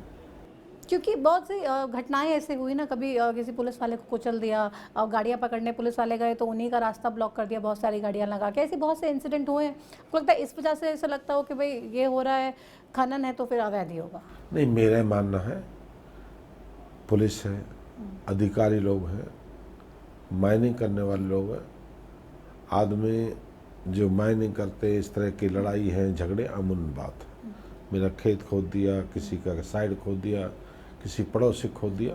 क्योंकि बहुत सी घटनाएं ऐसे हुई ना, कभी किसी पुलिस वाले को कुचल दिया, और गाड़ियां पकड़ने पुलिस वाले गए तो उन्हीं का रास्ता ब्लॉक कर दिया, बहुत सारी गाड़ियां लगा के। ऐसे बहुत से इंसिडेंट हुए हैं। आपको लगता है इस वजह से ऐसा लगता हो कि भाई ये हो रहा है, खनन है तो फिर अवैध ही होगा? नहीं, मेरा मानना है पुलिस है, अधिकारी लोग हैं, माइनिंग करने वाले लोग हैं। आदमी जो माइनिंग करते, इस तरह की लड़ाई है, झगड़े अमूमन बात है। मेरा खेत खोद दिया, किसी का साइड खोद दिया, किसी पड़ोसी खोद दिया,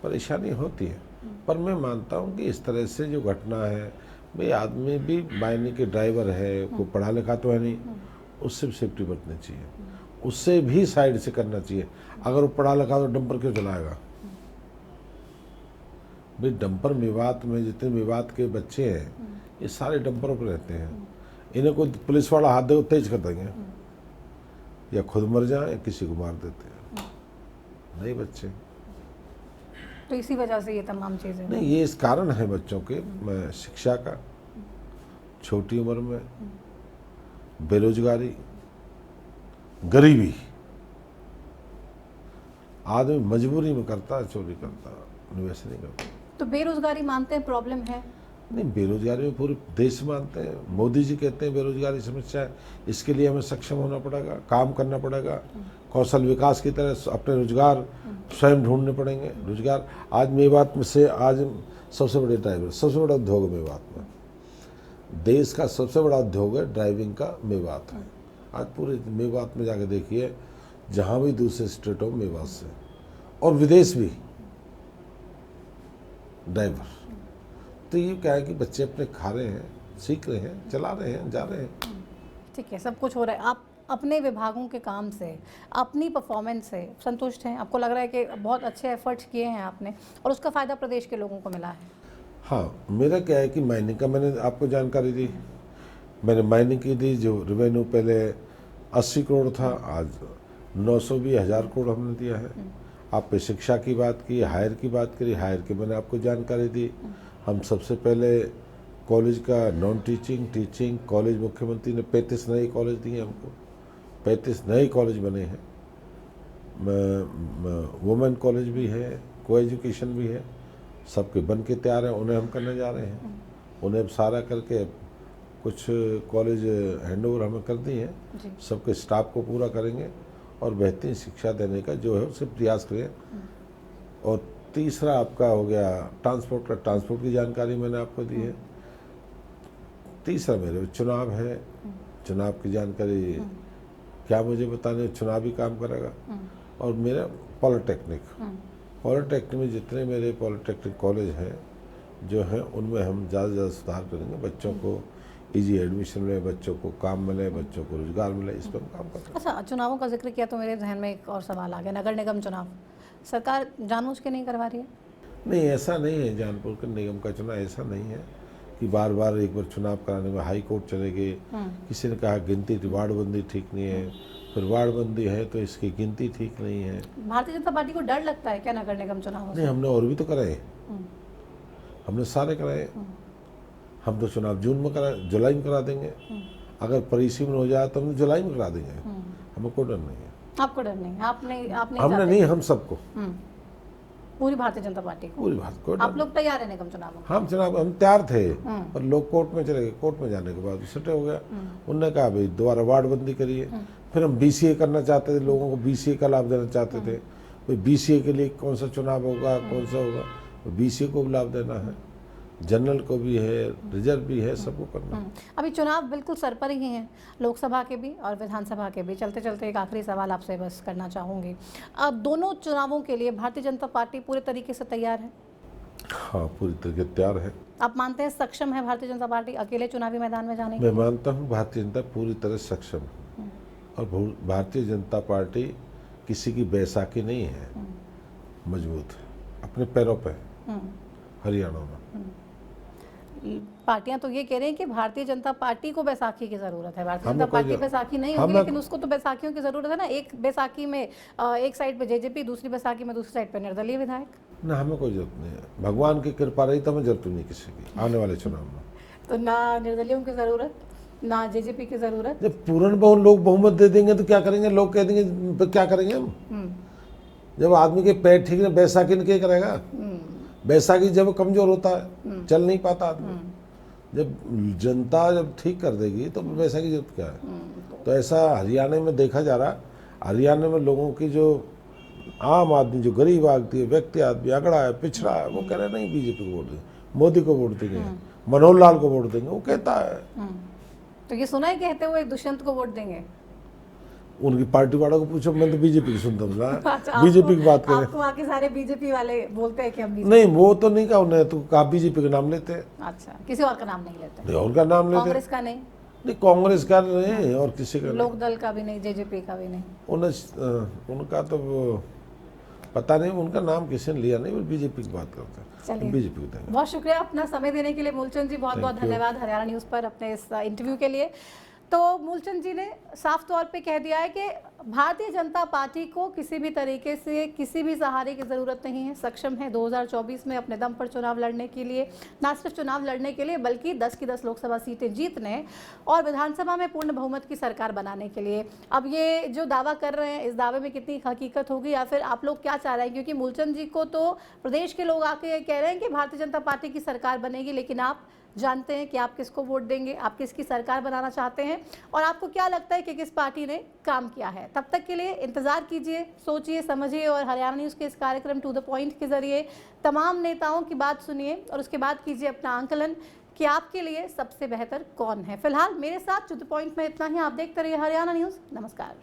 परेशानी होती है। पर मैं मानता हूँ कि इस तरह से जो घटना है, भाई आदमी भी माइनिंग के ड्राइवर है, कोई पढ़ा लिखा तो है नहीं, उससे भी सेफ्टी बरतनी चाहिए, उससे भी साइड से करना चाहिए। अगर वो पढ़ा लिखा तो डंपर क्यों चलाएगा? भाई डंपर मेवात में जितने मेवात के बच्चे हैं, ये सारे डंपरों पर रहते हैं। इन्हें कोई पुलिस वाला हाथ दे तेज कर देंगे, या खुद मर जाए या किसी को मार देते हैं, नहीं बच्चे। तो इसी वजह से ये तमाम चीज़ें नहीं, ये इस कारण है बच्चों के मैं शिक्षा का, छोटी उम्र में बेरोजगारी, गरीबी। आदमी मजबूरी में करता है, चोरी करता है, निवेश नहीं करता। तो बेरोजगारी मानते हैं प्रॉब्लम है? नहीं, बेरोजगारी में पूरे देश मानते हैं। मोदी जी कहते हैं बेरोजगारी समस्या है, इसके लिए हमें सक्षम होना पड़ेगा, काम करना पड़ेगा, कौशल विकास की तरह अपने रोजगार स्वयं ढूंढने पड़ेंगे। रोजगार आज मेवात में से आज सबसे बड़े ड्राइवर, सबसे बड़ा उद्योग है मेवात में। देश का सबसे बड़ा उद्योग है ड्राइविंग का, मेवात है। आज पूरे मेवात में जाके देखिए, जहाँ भी दूसरे स्टेटों में मेवात से, और विदेश भी ड्राइवर। तो ये क्या है कि बच्चे अपने खा रहे हैं, सीख रहे हैं, चला रहे हैं, जा रहे हैं। ठीक है, सब कुछ हो रहा है। आप अपने विभागों के काम से, अपनी परफॉर्मेंस से संतुष्ट हैं? आपको लग रहा है कि बहुत अच्छे एफर्ट्स किए हैं आपने और उसका फ़ायदा प्रदेश के लोगों को मिला है? हाँ, मेरा क्या है कि माइनिंग का मैंने आपको जानकारी दी, मैंने माइनिंग की थी, जो रेवेन्यू पहले 80 करोड़ था, आज 920,000 करोड़ हमने दिया है। आपने शिक्षा की बात की, हायर की बात करी, हायर की मैंने आपको जानकारी दी। हम सबसे पहले कॉलेज का नॉन टीचिंग, टीचिंग कॉलेज, मुख्यमंत्री ने 35 नए कॉलेज दिए हमको, 35 नए कॉलेज बने हैं। वुमेन कॉलेज भी है, को एजुकेशन भी है, सबके बन के तैयार हैं, उन्हें हम करने जा रहे हैं। उन्हें अब सारा करके कुछ कॉलेज हैंडओवर हमें कर दी है, सबके स्टाफ को पूरा करेंगे और बेहतरीन शिक्षा देने का जो है उससे प्रयास करें। और तीसरा आपका हो गया ट्रांसपोर्ट का, ट्रांसपोर्ट की जानकारी मैंने आपको दी है। तीसरा मेरे चुनाव है, चुनाव की जानकारी क्या मुझे बताने, चुनाव भी काम करेगा। और मेरा पॉलिटेक्निक, पॉलिटेक्निक में जितने मेरे पॉलिटेक्निक कॉलेज हैं जो हैं उनमें हम ज़्यादा से ज़्यादा सुधार करेंगे। बच्चों को इजी एडमिशन मिले, बच्चों को काम मिले, बच्चों को रोजगार मिले, इस पर हम काम करते हैं। अच्छा, चुनावों का जिक्र किया तो मेरे जहन में एक और सवाल आ गया। नगर निगम चुनाव सरकार जानबूझ के नहीं करवा रही है? नहीं, ऐसा नहीं है। जानपुर के निगम का चुनाव ऐसा नहीं है कि बार बार एक बार चुनाव कराने में हाई कोर्ट चले गए। किसी ने कहा गिनती वार्डबंदी ठीक नहीं है, फिर वार्डबंदी है तो इसकी गिनती ठीक नहीं है। भारतीय जनता पार्टी को डर लगता है क्या नगर निगम चुनाव? नहीं, हमने और भी तो कराए, हमने सारे कराए। हम तो चुनाव जून में करा, जुलाई में करा देंगे। अगर परिसीमन हो जाए तो हम जुलाई में करा देंगे, हमें कोई डर नहीं है। आपको डर नहीं है? आपने हमने नहीं, हम सबको, पूरी भारतीय जनता पार्टी को, पूरी भारत को। आप लोग तैयार है निगम चुनाव में? हम चुनाव हम तैयार थे, पर लोग कोर्ट में चले गए। कोर्ट में जाने के बाद सटे हो गया। उन्होंने कहा भाई दोबारा वार्डबंदी करिए। फिर हम बीसीए करना चाहते थे, लोगों को बीसीए का लाभ देना चाहते थे। भाई बीसीए के लिए कौन सा चुनाव होगा, कौन सा होगा, बीसीए को भी लाभ देना है, जनरल को भी है, रिजर्व भी है, सबको करना है। अभी चुनाव बिल्कुल सर पर ही हैं, लोकसभा के भी और विधानसभा के भी। चलते चलते एक आखिरी सवाल आपसे बस करना चाहूँगी। अब दोनों चुनावों के लिए भारतीय जनता पार्टी पूरे तरीके से तैयार है? हाँ, पूरी तरीके से तैयार है। आप मानते हैं सक्षम है भारतीय जनता पार्टी अकेले चुनावी मैदान में जाने के? मैं मानता हूँ भारतीय जनता पूरी तरह सक्षम है। और भारतीय जनता पार्टी किसी की बैसाखी नहीं है, मजबूत है, अपने पैरों पे है। हरियाणा में पार्टियां तो ये कह रही हैं कि भारतीय जनता पार्टी को बैसाखी की जरूरत है। भारतीय जनता पार्टी बैसाखी नहीं होगी, लेकिन उसको तो बैसाखियों की जरूरत है ना। एक बैसाखी में एक साइड पे जेजेपी, दूसरी बैसाखी में दूसरी साइड पे निर्दलीय विधायक। ना, हमें कोई जरूरत नहीं है। भगवान की कृपा रही तो हमें जरूरत नहीं किसी की आने वाले चुनाव में। तो ना निर्दलियों की जरूरत, ना जेजेपी की जरूरत। जब पूर्ण लोग बहुमत दे देंगे तो क्या करेंगे? लोग कह देंगे क्या करेंगे हम? जब आदमी के पैर ठीक नहीं, बैसाखी ने क्या करेगा? बैसाखी जब कमजोर होता है, चल नहीं पाता आदमी। जब जनता जब ठीक कर देगी तो बैसाखी जरूरत क्या है? तो ऐसा हरियाणा में देखा जा रहा। हरियाणा में लोगों की जो आम आदमी, जो गरीब आदमी, व्यक्ति आदमी अगड़ा है, पिछड़ा है, वो कह रहे नहीं बीजेपी को वोट देंगे, मोदी को वोट देंगे, मनोहर लाल को वोट देंगे, वो कहता है। तो ये सुना है कहते हुए दुष्यंत को वोट देंगे? उनकी पार्टी वालों को पूछो, मैं तो बीजेपी की सुनता हूँ। अच्छा, बीजेपी की बात करें, आपको आके सारे बीजेपी वाले बोलते हैं कि हम बीजेपी? नहीं, वो तो नहीं कहा उन्हें, तो कहा बीजेपी का नाम लेते हैं। अच्छा, किसी और का नाम नहीं लेते? नहीं, और का नाम लेते, कांग्रेस का नहीं? नहीं, कांग्रेस का नहीं और किसी का, लोक दल का भी नहीं, जेजेपी का भी नहीं? उनका तो पता नहीं, उनका नाम किसी ने लिया नहीं, वो बीजेपी की बात करते हैं। चलिए, बीजेपी को देंगे। बहुत शुक्रिया अपना समय देने के लिए मूलचंद जी। बहुत बहुत धन्यवाद हरियाणा न्यूज़ पर अपने इस इंटरव्यू के लिए। तो मूलचंद जी ने साफ तौर पे कह दिया है कि भारतीय जनता पार्टी को किसी भी तरीके से किसी भी सहारे की ज़रूरत नहीं है, सक्षम है 2024 में अपने दम पर चुनाव लड़ने के लिए। ना सिर्फ चुनाव लड़ने के लिए बल्कि 10 की 10 लोकसभा सीटें जीतने और विधानसभा में पूर्ण बहुमत की सरकार बनाने के लिए। अब ये जो दावा कर रहे हैं, इस दावे में कितनी हकीकत होगी या फिर आप लोग क्या चाह रहे हैं? क्योंकि मूलचंद जी को तो प्रदेश के लोग आके ये कह रहे हैं कि भारतीय जनता पार्टी की सरकार बनेगी, लेकिन आप जानते हैं कि आप किसको वोट देंगे, आप किसकी सरकार बनाना चाहते हैं और आपको क्या लगता है कि किस पार्टी ने काम किया है। तब तक के लिए इंतज़ार कीजिए, सोचिए, समझिए और हरियाणा न्यूज़ के इस कार्यक्रम टू द पॉइंट के ज़रिए तमाम नेताओं की बात सुनिए और उसके बाद कीजिए अपना आंकलन कि आपके लिए सबसे बेहतर कौन है। फिलहाल मेरे साथ टू द पॉइंट में इतना ही। आप देखते रहिए हरियाणा न्यूज़। नमस्कार।